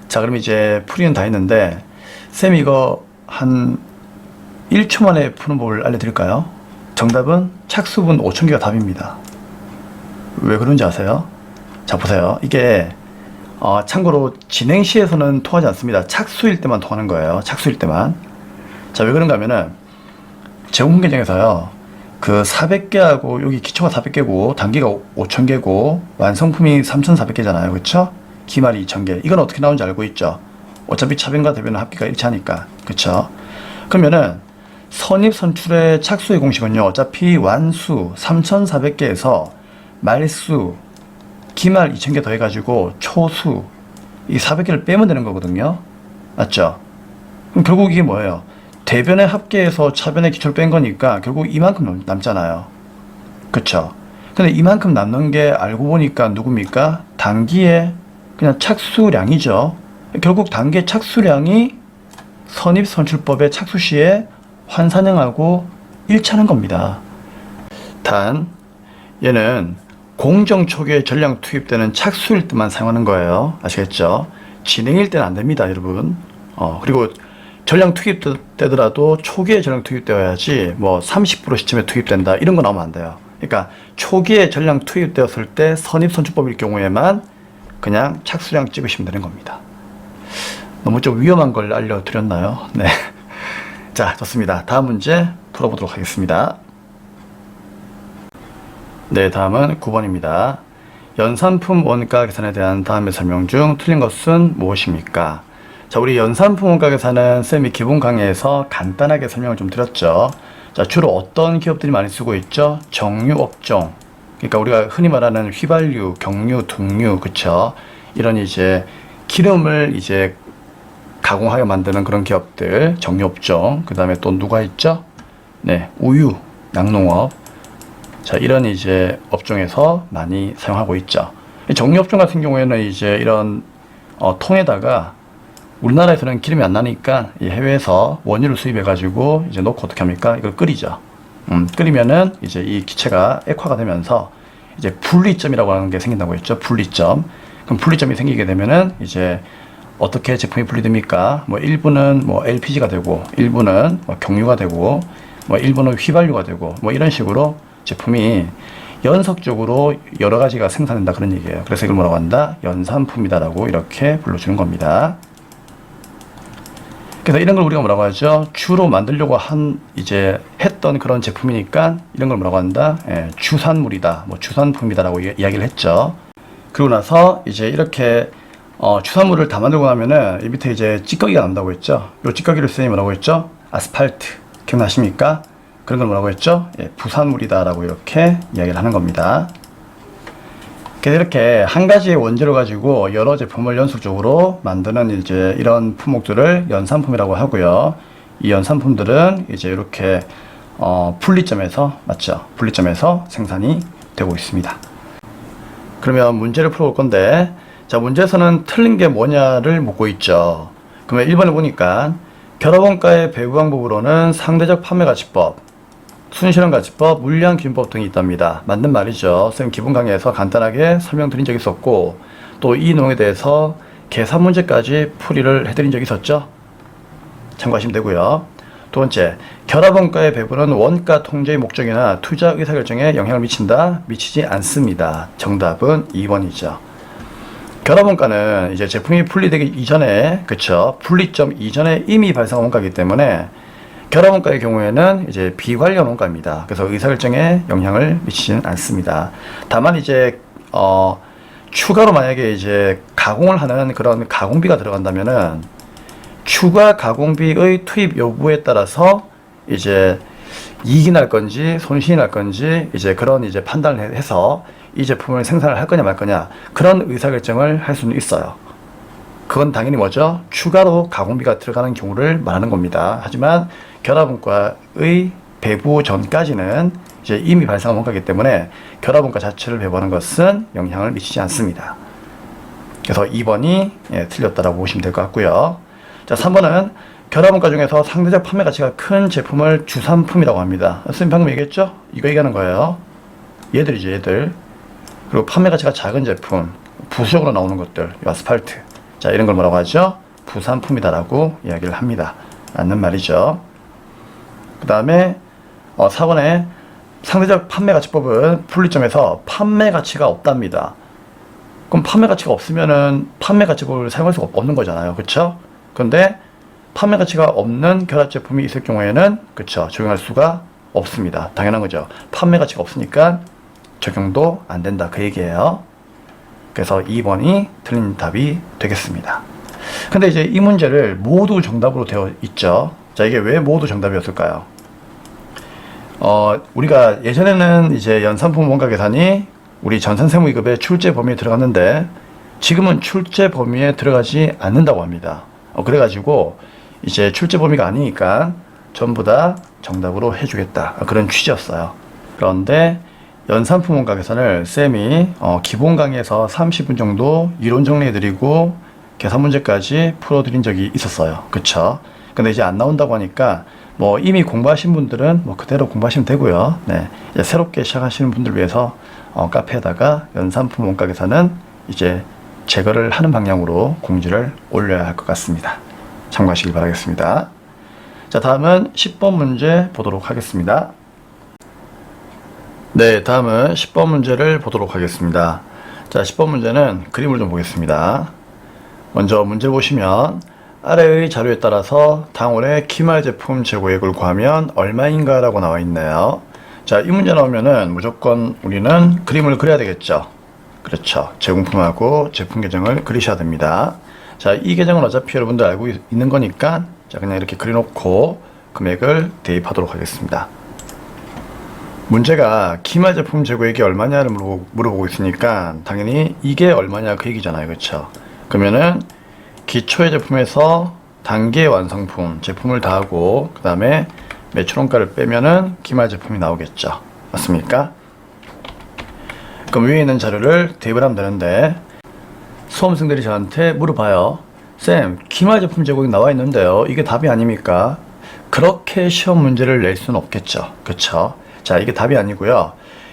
자, 그럼 이제 풀이는 다 했는데, 쌤 이거 한 1초 만에 푸는 법을 알려드릴까요? 정답은 착수분 5000개가 답입니다. 왜 그런지 아세요? 자, 보세요. 이게 참고로 진행 시에서는 통하지 않습니다. 착수일 때만 통하는 거예요. 착수일 때만. 자, 왜 그런가 하면은 제공품 계정에서요, 그 400개하고 여기 기초가 400개고 단기가 5000개고 완성품이 3400개잖아요. 그쵸? 기말이 2000개. 이건 어떻게 나오는지 알고 있죠? 어차피 차변과 대변은 합계가 일치하니까. 그쵸? 그러면은 선입 선출의 착수의 공식은요, 어차피 완수 3400개에서 말수 기말 2000개 더해가지고 초수 이 400개를 빼면 되는 거거든요. 맞죠? 그럼 결국 이게 뭐예요? 대변의 합계에서 차변의 기초를 뺀 거니까 결국 이만큼 남잖아요. 그쵸? 근데 이만큼 남는 게 알고 보니까 누굽니까? 단기의 그냥 착수량이죠. 결국 단기의 착수량이 선입선출법의 착수시에 환산형하고 일치하는 겁니다. 단 얘는 공정 초기에 전량 투입되는 착수일 때만 사용하는 거예요. 아시겠죠? 진행일 때는 안 됩니다, 여러분. 그리고 전량 투입되더라도 초기에 전량 투입되어야지 뭐 30% 시점에 투입된다 이런 거 나오면 안 돼요. 그러니까 초기에 전량 투입되었을 때 선입선출법일 경우에만 그냥 착수량 찍으시면 되는 겁니다. 너무 좀 위험한 걸 알려드렸나요? 네. 자, 좋습니다. 다음 문제 풀어보도록 하겠습니다. 네, 다음은 9번입니다. 연산품 원가 계산에 대한 다음의 설명 중 틀린 것은 무엇입니까? 자, 우리 연산품 원가 계산은 쌤이 기본 강의에서 간단하게 설명을 좀 드렸죠. 자, 주로 어떤 기업들이 많이 쓰고 있죠? 정유 업종. 그러니까 우리가 흔히 말하는 휘발유, 경유, 등유, 그쵸? 이런 이제 기름을 이제 가공하여 만드는 그런 기업들, 정유 업종. 그 다음에 또 누가 있죠? 네, 우유, 양농업. 자, 이런 이제 업종에서 많이 사용하고 있죠. 정유 업종 같은 경우에는 이제 이런 통에다가 우리나라에서는 기름이 안 나니까 이 해외에서 원유를 수입해 가지고 이제 넣고 어떻게 합니까? 이걸 끓이죠. 끓이면은 이제 이 기체가 액화가 되면서 이제 분리점이라고 하는 게 생긴다고 했죠. 분리점. 그럼 분리점이 생기게 되면은 이제 어떻게 제품이 분리됩니까? 뭐 일부는 뭐 LPG가 되고, 일부는 뭐 경유가 되고, 뭐 일부는 휘발유가 되고, 뭐 이런 식으로 제품이 연속적으로 여러 가지가 생산된다 그런 얘기예요. 그래서 이걸 뭐라고 한다? 연산품이다라고 이렇게 불러주는 겁니다. 그래서 이런 걸 우리가 뭐라고 하죠? 주로 만들려고 이제 했던 그런 제품이니까 이런 걸 뭐라고 한다? 주산물이다, 뭐 주산품이다라고 이야기를 했죠. 그리고 나서 이제 이렇게 주산물을 다 만들고 나면은 이 밑에 이제 찌꺼기가 난다고 했죠. 요 찌꺼기를 쌤이 뭐라고 했죠? 아스팔트. 기억나십니까? 그런 걸 뭐라고 했죠? 부산물이다라고 이렇게 이야기를 하는 겁니다. 그래서 이렇게 한 가지의 원재료 가지고 여러 제품을 연속적으로 만드는 이제 이런 품목들을 연산품이라고 하고요. 이 연산품들은 이제 이렇게 분리점에서 맞죠? 분리점에서 생산이 되고 있습니다. 그러면 문제를 풀어볼 건데, 자, 문제에서는 틀린 게 뭐냐를 묻고 있죠. 그러면 1번을 보니까 결합원가의 배분 방법으로는 상대적 판매가치법, 순실현가치법, 물량균법 등이 있답니다. 맞는 말이죠. 쌤 기본 강의에서 간단하게 설명드린 적이 있었고, 또 이 내용에 대해서 계산 문제까지 풀이를 해드린 적이 있었죠. 참고하시면 되고요. 두 번째, 결합원가의 배분은 원가 통제의 목적이나 투자 의사결정에 영향을 미친다? 미치지 않습니다. 정답은 2번이죠. 결합원가는 이제 제품이 분리되기 이전에, 그쵸? 분리점 이전에 이미 발생한 원가이기 때문에 결합원가의 경우에는 이제 비관련 원가입니다. 그래서 의사결정에 영향을 미치지는 않습니다. 다만 이제 추가로 만약에 이제 가공을 하는 그런 가공비가 들어간다면은 추가 가공비의 투입 여부에 따라서 이제 이익이 날 건지 손실이 날 건지 이제 그런 이제 판단을 해서 이 제품을 생산을 할 거냐 말 거냐 그런 의사결정을 할 수는 있어요. 그건 당연히 뭐죠? 추가로 가공비가 들어가는 경우를 말하는 겁니다. 하지만 결합원가의 배부 전까지는 이제 이미 발생한 원가이기 때문에 결합원가 자체를 배부하는 것은 영향을 미치지 않습니다. 그래서 2번이 틀렸다라고 보시면 될 것 같고요. 자, 3번은 결합원가 중에서 상대적 판매 가치가 큰 제품을 주산품이라고 합니다. 선생님 방금 얘기했죠? 이거 얘기하는 거예요. 얘들이죠, 얘들. 그리고 판매 가치가 작은 제품, 부수적으로 나오는 것들, 아스팔트. 자, 이런 걸 뭐라고 하죠? 부산품이다라고 이야기를 합니다. 맞는 말이죠. 그 다음에 4번에 상대적 판매가치법은 분리점에서 판매가치가 없답니다. 그럼 판매가치가 없으면은 판매가치법을 사용할 수가 없는 거잖아요. 그쵸? 근데 판매가치가 없는 결합제품이 있을 경우에는 그쵸? 적용할 수가 없습니다. 당연한 거죠. 판매가치가 없으니까 적용도 안 된다. 그 얘기예요. 그래서 2번이 틀린 답이 되겠습니다. 근데 이제 이 문제를 모두 정답으로 되어 있죠. 자, 이게 왜 모두 정답이었을까요? 우리가 예전에는 이제 연산품 원가 계산이 우리 전산세무위급의 출제 범위에 들어갔는데 지금은 출제 범위에 들어가지 않는다고 합니다. 그래가지고 이제 출제 범위가 아니니까 전부 다 정답으로 해주겠다. 그런 취지였어요. 그런데 연산품 원가 계산을 쌤이 기본 강의에서 30분 정도 이론 정리해드리고 계산 문제까지 풀어드린 적이 있었어요. 그쵸? 근데 이제 안 나온다고 하니까 뭐 이미 공부하신 분들은 뭐 그대로 공부하시면 되고요. 네, 이제 새롭게 시작하시는 분들 위해서 카페에다가 연산품 원가 계산은 이제 제거를 하는 방향으로 공지를 올려야 할 것 같습니다. 참고하시기 바라겠습니다. 자, 다음은 10번 문제 보도록 하겠습니다. 네, 다음은 10번 문제를 보도록 하겠습니다. 자, 10번 문제는 그림을 좀 보겠습니다. 먼저 문제 보시면 아래의 자료에 따라서 당월의 기말 제품 재고액을 구하면 얼마인가 라고 나와 있네요. 자, 이 문제 나오면은 무조건 우리는 그림을 그려야 되겠죠. 그렇죠. 제공품하고 제품 계정을 그리셔야 됩니다. 자, 이 계정은 어차피 여러분들 알고 있는 거니까 자, 그냥 이렇게 그려놓고 금액을 대입하도록 하겠습니다. 문제가 기말 제품 재고액이 얼마냐를 물어보고 있으니까 당연히 이게 얼마냐 그 얘기잖아요. 그렇죠? 그러면은 기초의 제품에서 단계 완성품 제품을 더하고 그 다음에 매출원가를 빼면은 기말 제품이 나오겠죠. 맞습니까? 그럼 위에 있는 자료를 대입을 하면 되는데 수험생들이 저한테 물어봐요. 쌤, 기말 제품 재고액 나와 있는데요. 이게 답이 아닙니까? 그렇게 시험 문제를 낼 수는 없겠죠. 그쵸? 자, 이게 답이 아니고요.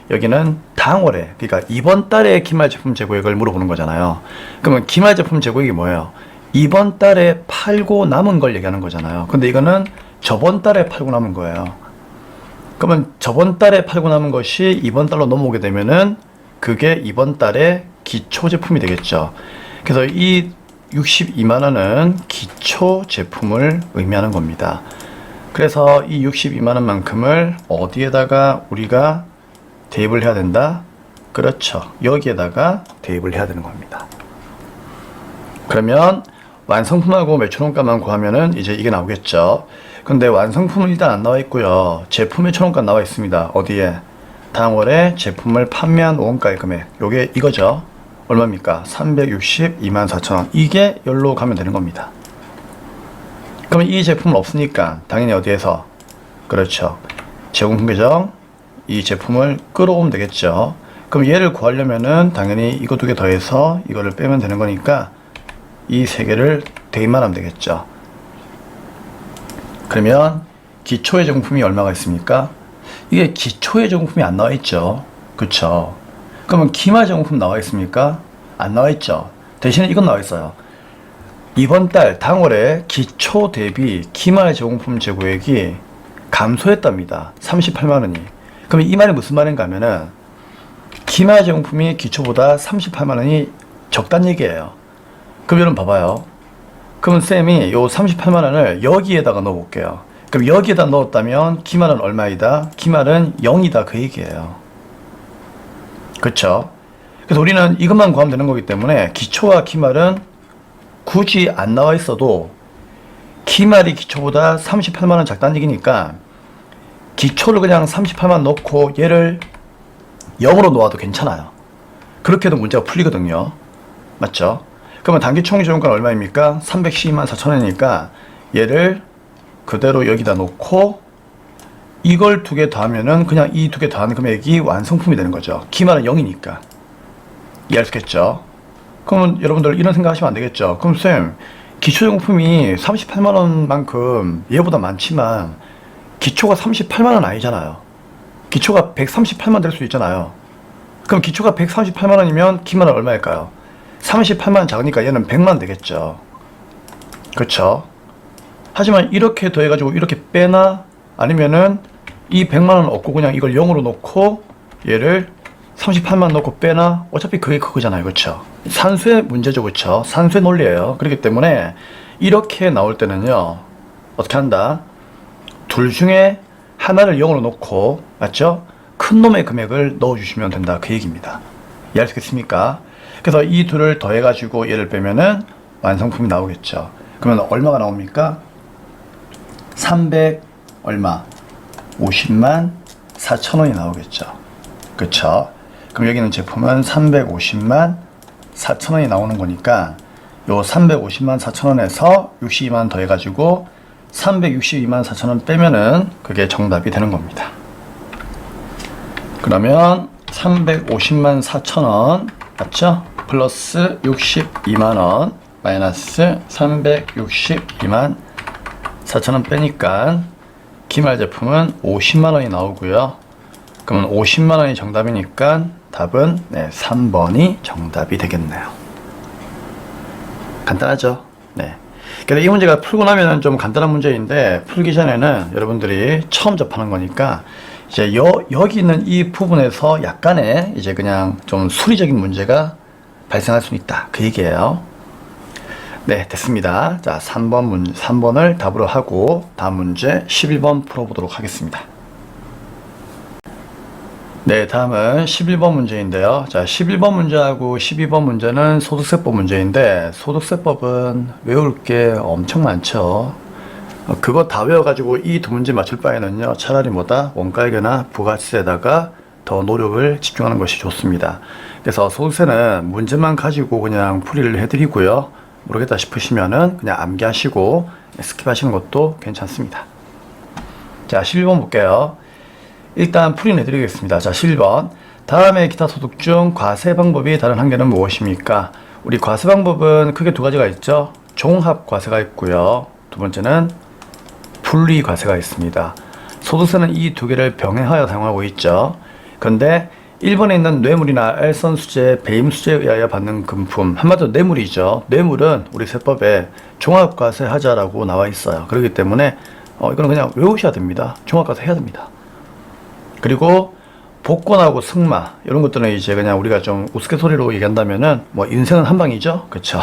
여기는 당월에, 그러니까 이번 달에 기말 제품 재고액을 물어보는 거잖아요. 그러면 기말 제품 재고액이 뭐예요? 이번 달에 팔고 남은 걸 얘기하는 거잖아요. 근데 이거는 저번 달에 팔고 남은 거예요. 그러면 저번 달에 팔고 남은 것이 이번 달로 넘어오게 되면은 그게 이번 달에 기초 제품이 되겠죠. 그래서 이 62만 원은 기초 제품을 의미하는 겁니다. 그래서 이 62만 원만큼을 어디에다가 우리가 대입을 해야 된다? 그렇죠. 여기에다가 대입을 해야 되는 겁니다. 그러면 완성품하고 매출원가만 구하면은 이제 이게 나오겠죠. 근데 완성품은 일단 안 나와 있고요. 제품 매출원가 나와 있습니다. 어디에? 당월에 제품을 판매한 원가의 금액. 요게 이거죠. 얼마입니까? 362만 4천 원. 이게 여기로 가면 되는 겁니다. 그러면 이 제품은 없으니까 당연히 어디에서? 그렇죠. 제공품 계정 이 제품을 끌어오면 되겠죠. 그럼 얘를 구하려면은 당연히 이거 두 개 더해서 이거를 빼면 되는 거니까 이 세 개를 대입만 하면 되겠죠. 그러면 기초의 제공품이 얼마가 있습니까? 이게 기초의 제공품이 안 나와 있죠. 그쵸? 그러면 기말 제공품 나와 있습니까? 안 나와 있죠. 대신에 이건 나와 있어요. 이번 달 당월에 기초 대비 기말 제공품 재고액이 감소했답니다. 38만 원이. 그럼 이 말이 무슨 말인가 하면은 기말 제공품이 기초보다 38만 원이 적다는 얘기예요. 그럼 여러분 봐봐요. 그러면 쌤이 요 38만 원을 여기에다가 넣어 볼게요. 그럼 여기에다 넣었다면 기말은 얼마이다? 기말은 0이다 그 얘기예요. 그쵸? 그래서 우리는 이것만 구하면 되는 거기 때문에 기초와 기말은 굳이 안 나와 있어도 기말이 기초보다 38만 원 작다는 얘기니까 기초를 그냥 38만 넣고 얘를 0으로 놓아도 괜찮아요. 그렇게 해도 문제가 풀리거든요. 맞죠? 그러면 단기 총기지원가는 얼마입니까? 312만 4천 원이니까 얘를 그대로 여기다 놓고 이걸 두 개 더하면은 그냥 이 두 개 더한 금액이 완성품이 되는 거죠. 기말은 0이니까. 이해할 수 있겠죠? 그러면 여러분들 이런 생각 하시면 안 되겠죠? 그럼 쌤, 기초제공품이 38만 원만큼 얘보다 많지만 기초가 38만 원 아니잖아요. 기초가 138만 될 수 있잖아요. 그럼 기초가 138만 원이면 기말은 얼마일까요? 38만 원 작으니까 얘는 100만 원 되겠죠. 그렇죠? 하지만 이렇게 더해가지고 이렇게 빼나 아니면은 이 100만 원 없고 그냥 이걸 0으로 놓고 얘를 38만 넣고 빼나 어차피 그게 그거잖아요. 그렇죠? 산수의 문제죠. 그렇죠? 산수의 논리예요. 그렇기 때문에 이렇게 나올 때는요. 어떻게 한다? 둘 중에 하나를 0으로 놓고 맞죠? 큰 놈의 금액을 넣어주시면 된다. 그 얘기입니다. 이해할 수 있겠습니까? 그래서 이 둘을 더해가지고 얘를 빼면은 완성품이 나오겠죠. 그러면 얼마가 나옵니까? 300 얼마? 50만 4천 원이 나오겠죠. 그쵸? 그럼 여기는 제품은 350만 4천 원이 나오는 거니까 요 350만 4천 원에서 62만 더해가지고 362만 4천 원 빼면은 그게 정답이 되는 겁니다. 그러면 350만 4천 원 맞죠? 플러스 62만 원 마이너스 362만 4천 원 빼니까 기말 제품은 50만 원이 나오고요. 그러면 50만 원이 정답이니까 답은 3번이 정답이 되겠네요. 간단하죠? 네. 그래서 이 문제가 풀고 나면은 좀 간단한 문제인데, 풀기 전에는 여러분들이 처음 접하는 거니까 이제 여기 있는 이 부분에서 약간의 이제 그냥 좀 수리적인 문제가 발생할 수 있다, 그 얘기예요. 네, 됐습니다. 자, 3번을 답으로 하고 다음 문제 11번 풀어보도록 하겠습니다. 네, 다음은 11번 문제인데요. 자, 11번 문제하고 12번 문제는 소득세법 문제인데, 소득세법은 외울 게 엄청 많죠. 그거 다 외워가지고 이 두 문제 맞출 바에는요, 차라리 원가액이나 부가세에다가 더 노력을 집중하는 것이 좋습니다. 그래서 소득세는 문제만 가지고 그냥 풀이를 해드리고요. 모르겠다 싶으시면은 그냥 암기하시고 스킵하시는 것도 괜찮습니다. 자, 11번 볼게요. 일단 풀이는 해드리겠습니다. 자, 11번. 다음의 기타 소득 중 과세 방법이 다른 한 개는 무엇입니까? 우리 과세 방법은 크게 두 가지가 있죠. 종합 과세가 있고요. 두 번째는 분리 과세가 있습니다. 소득세는 이 두 개를 병행하여 사용하고 있죠. 그런데 1번에 있는 뇌물이나 알선수재, 배임수재에 의하여 받는 금품, 한마디로 뇌물이죠. 뇌물은 우리 세법에 종합과세 하자라고 나와 있어요. 그렇기 때문에 이거는 그냥 외우셔야 됩니다. 종합과세 해야 됩니다. 그리고 복권하고 승마 이런 것들은 이제 그냥 우리가 좀 우스갯소리로 얘기한다면은 뭐 인생은 한 방이죠, 그렇죠?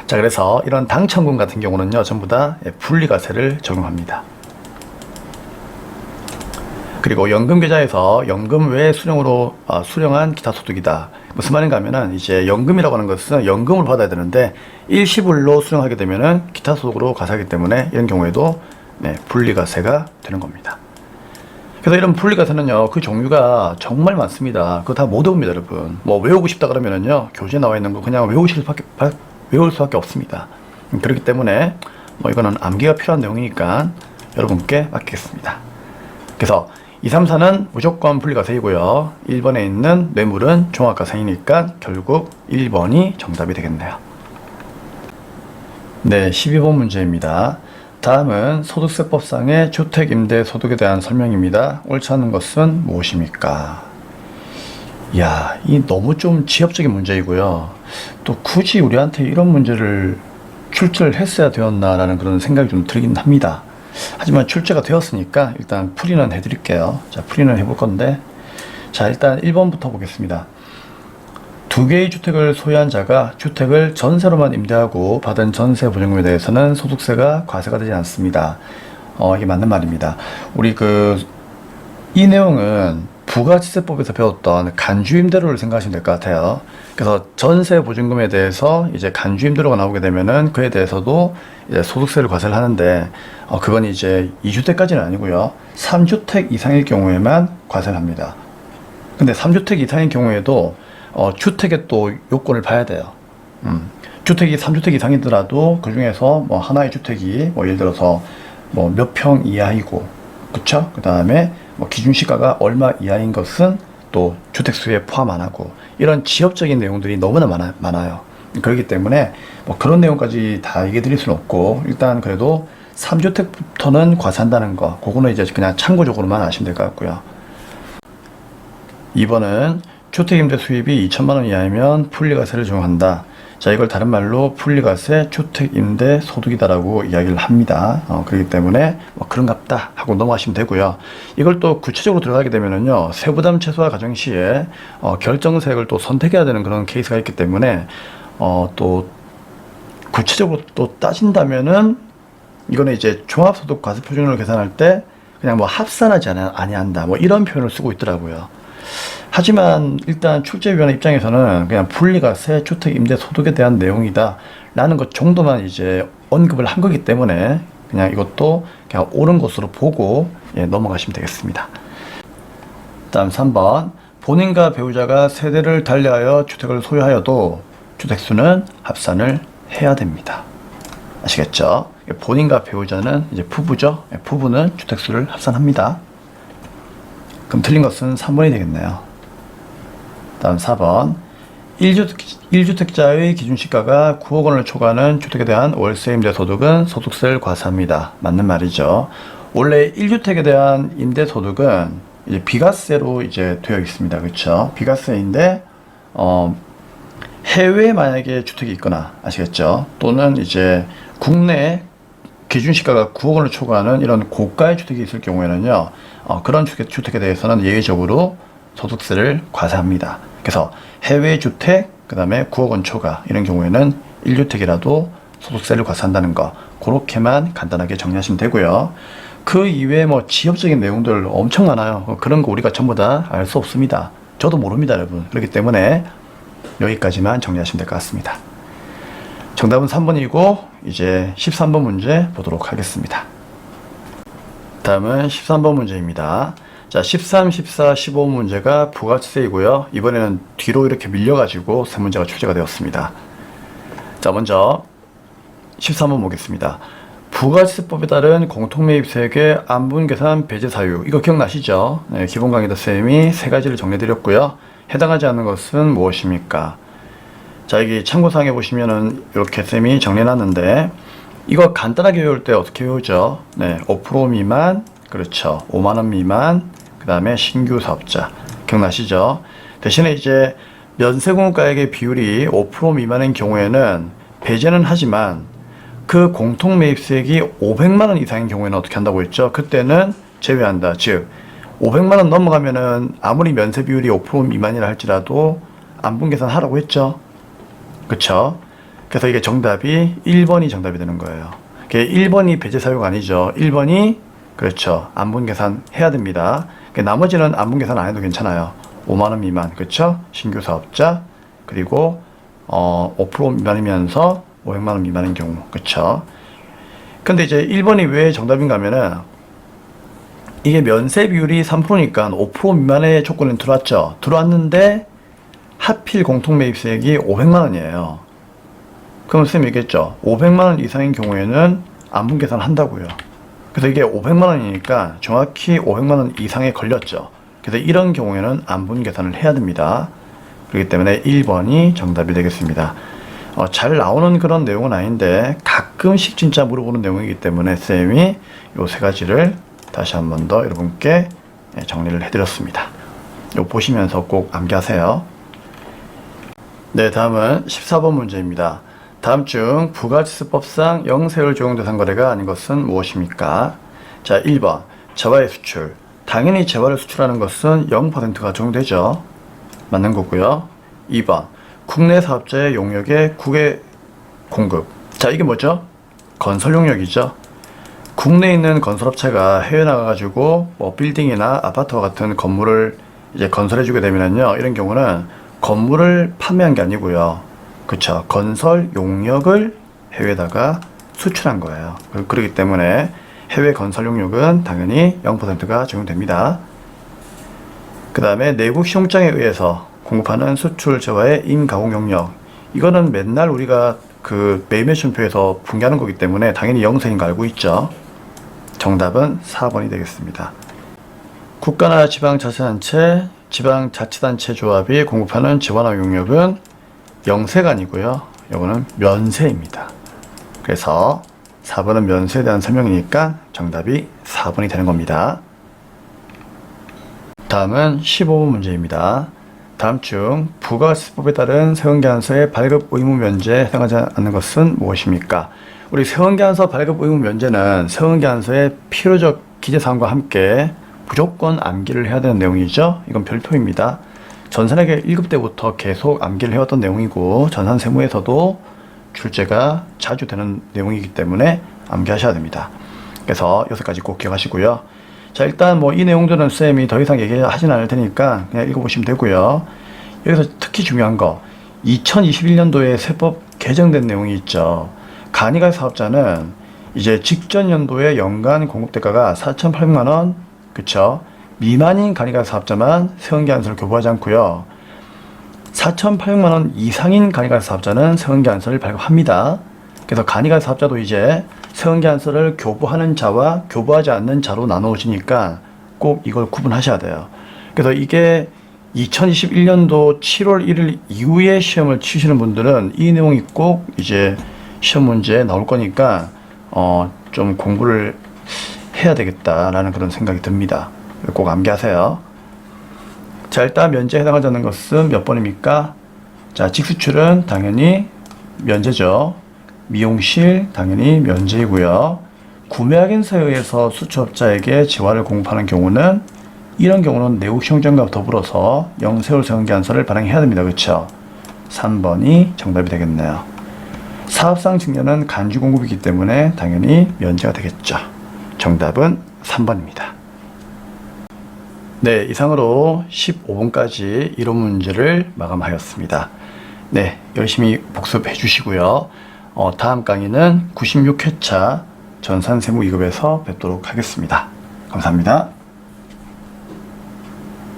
자, 그래서 이런 당첨금 같은 경우는요 전부 다 분리과세를 적용합니다. 그리고 연금계좌에서 연금 외 수령한 기타 소득이다. 무슨 말인가 하면은 이제 연금이라고 하는 것은 연금을 받아야 되는데 일시불로 수령하게 되면은 기타 소득으로 과세하기 때문에 이런 경우에도 분리과세가 되는 겁니다. 그래서 이런 분리과세는요, 그 종류가 정말 많습니다. 그거 다 못 외웁니다, 여러분. 뭐 외우고 싶다 그러면은요, 교재에 나와 있는 거 그냥 외울 수밖에 없습니다. 그렇기 때문에 뭐 이거는 암기가 필요한 내용이니까 여러분께 맡기겠습니다. 그래서 2, 3, 4는 무조건 분리과세이고요. 1번에 있는 뇌물은 종합과세이니까 결국 1번이 정답이 되겠네요. 네, 12번 문제입니다. 다음은 소득세법상의 주택임대소득에 대한 설명입니다. 옳지 않은 것은 무엇입니까? 이야, 이 너무 좀 지엽적인 문제이고요. 또 굳이 우리한테 이런 문제를 출제를 했어야 되었나라는 그런 생각이 좀 들긴 합니다. 하지만 출제가 되었으니까 일단 풀이는 해드릴게요. 자, 풀이는 해볼 건데, 자, 일단 1번부터 보겠습니다. 두 개의 주택을 소유한 자가 주택을 전세로만 임대하고 받은 전세 보증금에 대해서는 소득세가 과세가 되지 않습니다. 이게 맞는 말입니다. 우리 이 내용은 부가지세법에서 배웠던 간주임대료를 생각하시면 될 것 같아요. 그래서 전세 보증금에 대해서 이제 간주임대료가 나오게 되면은 그에 대해서도 이제 소득세를 과세를 하는데, 그건 이제 2주택까지는 아니고요. 3주택 이상의 경우에만 과세를 합니다. 근데 3주택 이상의 경우에도 주택의 또 요건을 봐야 돼요. 주택이 3주택 이상이더라도 그 중에서 뭐 하나의 주택이 뭐 예를 들어서 뭐 몇 평 이하이고, 그쵸? 그 다음에 뭐 기준시가가 얼마 이하인 것은 또 주택수에 포함 안 하고, 이런 지역적인 내용들이 너무나 많아요. 그렇기 때문에 뭐 그런 내용까지 다 얘기해 드릴 수는 없고, 일단 그래도 3주택부터는 과세한다는 거, 그거는 이제 그냥 참고적으로만 아시면 될 것 같고요. 2번은 주택임대 수입이 2천만 원 이하이면 분리과세를 적용한다. 자, 이걸 다른 말로 분리과세 주택임대 소득이다라고 이야기를 합니다. 그렇기 때문에 뭐 그런갑다 하고 넘어가시면 되고요. 이걸 또 구체적으로 들어가게 되면은요, 세부담 최소화 과정 시에 결정세액을 또 선택해야 되는 그런 케이스가 있기 때문에 또 구체적으로 또 따진다면은 이거는 이제 종합소득 과세 표준을 계산할 때 그냥 뭐 합산하지 아니한다 뭐 이런 표현을 쓰고 있더라고요. 하지만 일단 출제위원회 입장에서는 그냥 분리과세 주택임대소득에 대한 내용이다 라는 것 정도만 이제 언급을 한 거기 때문에 그냥 이것도 그냥 옳은 것으로 보고 넘어가시면 되겠습니다. 다음 3번. 본인과 배우자가 세대를 달리하여 주택을 소유하여도 주택수는 합산을 해야 됩니다. 아시겠죠? 본인과 배우자는 이제 부부죠. 부부는 주택수를 합산합니다. 그럼 틀린 것은 3번이 되겠네요. 다음 4번. 1주택자의 기준시가가 9억 원을 초과하는 주택에 대한 월세 임대 소득은 소득세를 과세합니다. 맞는 말이죠. 원래 1주택에 대한 임대 소득은 이제 비과세로 이제 되어 있습니다. 그렇죠? 비과세인데 해외에 만약에 주택이 있거나, 아시겠죠? 또는 이제 국내 기준시가가 9억 원을 초과하는 이런 고가의 주택이 있을 경우에는요, 그런 주택에 대해서는 예외적으로 소득세를 과세합니다. 그래서 해외 주택, 그 다음에 9억 원 초과 이런 경우에는 1주택이라도 소득세를 과세한다는 거, 그렇게만 간단하게 정리하시면 되고요. 그 이외에 뭐 지역적인 내용들 엄청 많아요. 그런 거 우리가 전부 다 알 수 없습니다. 저도 모릅니다, 여러분. 그렇기 때문에 여기까지만 정리하시면 될 것 같습니다. 정답은 3번이고 이제 13번 문제 보도록 하겠습니다. 다음은 13번 문제입니다. 자, 13, 14, 15 문제가 부가세이고요. 이번에는 뒤로 이렇게 밀려가지고 세 문제가 출제가 되었습니다. 자, 먼저 13번 보겠습니다. 부가세법에 따른 공통매입세액의 안분계산 배제 사유, 이거 기억나시죠? 네, 기본 강의도 쌤이 세 가지를 정리해드렸고요. 해당하지 않는 것은 무엇입니까? 자, 여기 참고사항에 보시면은 이렇게 쌤이 정리해놨는데, 이거 간단하게 외울 때 어떻게 외우죠? 네, 5% 미만, 그렇죠. 5만원 미만, 그 다음에 신규 사업자. 기억나시죠? 대신에 이제 면세공급가액의 비율이 5% 미만인 경우에는 배제는 하지만 그 공통매입세액이 500만원 이상인 경우에는 어떻게 한다고 했죠? 그때는 제외한다. 즉 500만원 넘어가면은 아무리 면세 비율이 5% 미만이라 할지라도 안분계산 하라고 했죠. 그쵸? 그래서 이게 정답이 1번이 정답이 되는 거예요. 1번이 배제 사유가 아니죠. 1번이 그렇죠. 안분계산 해야 됩니다. 나머지는 안분계산 안 해도 괜찮아요. 5만원 미만, 그쵸? 신규 사업자, 그리고 5% 미만이면서 500만원 미만인 경우, 그쵸? 근데 이제 1번이 왜 정답인가 하면은 이게 면세 비율이 3%니까 5% 미만의 조건은 들어왔죠. 들어왔는데 하필 공통매입세액이 500만원이에요. 그럼 쌤이 얘기했죠. 500만원 이상인 경우에는 안분계산 한다고요. 그래서 이게 500만원이니까 정확히 500만원 이상에 걸렸죠. 그래서 이런 경우에는 안분계산을 해야 됩니다. 그렇기 때문에 1번이 정답이 되겠습니다. 잘 나오는 그런 내용은 아닌데 가끔씩 진짜 물어보는 내용이기 때문에 쌤이 요 세 가지를 다시 한 번 더 여러분께 정리를 해드렸습니다. 요 보시면서 꼭 암기하세요. 네, 다음은 14번 문제입니다. 다음 중 부가지수법상 영세율 적용 대상 거래가 아닌 것은 무엇입니까? 자, 1번 재화의 수출. 당연히 재화를 수출하는 것은 0%가 적용되죠. 맞는 거고요. 2번 국내 사업자의 용역의 국외 공급. 자, 이게 뭐죠? 건설 용역이죠. 국내에 있는 건설업체가 해외 나가가지고 뭐 빌딩이나 아파트와 같은 건물을 이제 건설해주게 되면요, 이런 경우는 건물을 판매한 게 아니고요. 그쵸. 건설 용역을 해외에다가 수출한 거예요. 그렇기 때문에 해외 건설 용역은 당연히 0%가 적용됩니다. 그 다음에 내국 시공장에 의해서 공급하는 수출 재화의 임가공 용역. 이거는 맨날 우리가 그 매매춘표에서 분개하는 거기 때문에 당연히 영세인 거 알고 있죠. 정답은 4번이 되겠습니다. 국가나 지방자치단체, 지방자치단체 조합이 공급하는 재화나 용역은 영세가 아니고요. 이거는 면세입니다. 그래서 4번은 면세에 대한 설명이니까 정답이 4번이 되는 겁니다. 다음은 15번 문제입니다. 다음 중 부가세법에 따른 세원계약서의 발급 의무 면제에 해당하지 않는 것은 무엇입니까? 우리 세원계약서 발급 의무 면제는 세원계약서의 필요적 기재사항과 함께 무조건 암기를 해야 되는 내용이죠. 이건 별표입니다. 전산회계 1급 때부터 계속 암기를 해왔던 내용이고 전산세무에서도 출제가 자주 되는 내용이기 때문에 암기하셔야 됩니다. 그래서 6가지 꼭 기억하시고요. 자, 일단 뭐 이 내용들은 쌤이 더 이상 얘기하진 않을 테니까 그냥 읽어보시면 되고요. 여기서 특히 중요한 거 2021년도에 세법 개정된 내용이 있죠. 간이가 사업자는 이제 직전 연도에 연간 공급대가가 4,800만원, 그쵸? 미만인 간이가 사업자만 세원계약서를 교부하지 않고요. 4,800만원 이상인 간이가 사업자는 세원계약서를 발급합니다. 그래서 간이가 사업자도 이제 세원계약서를 교부하는 자와 교부하지 않는 자로 나누어지니까 꼭 이걸 구분하셔야 돼요. 그래서 이게 2021년도 7월 1일 이후에 시험을 치시는 분들은 이 내용이 꼭 이제 시험 문제에 나올 거니까 좀 공부를 해야 되겠다라는 그런 생각이 듭니다. 꼭 암기하세요. 자, 일단 면제에 해당하지 않는 것은 몇 번입니까? 자, 직수출은 당연히 면제죠. 미용실 당연히 면제이고요. 구매확인서에 의해서 수출업자에게 재화를 공급하는 경우는 이런 경우는 내국시행정과 더불어서 영세율세관계안서를 발행해야 됩니다. 그렇죠? 3번이 정답이 되겠네요. 사업상 증여는 간주 공급이기 때문에 당연히 면제가 되겠죠. 정답은 3번입니다. 네, 이상으로 15분까지 이론 문제를 마감하였습니다. 네, 열심히 복습해 주시고요. 다음 강의는 96회차 전산세무 2급에서 뵙도록 하겠습니다. 감사합니다.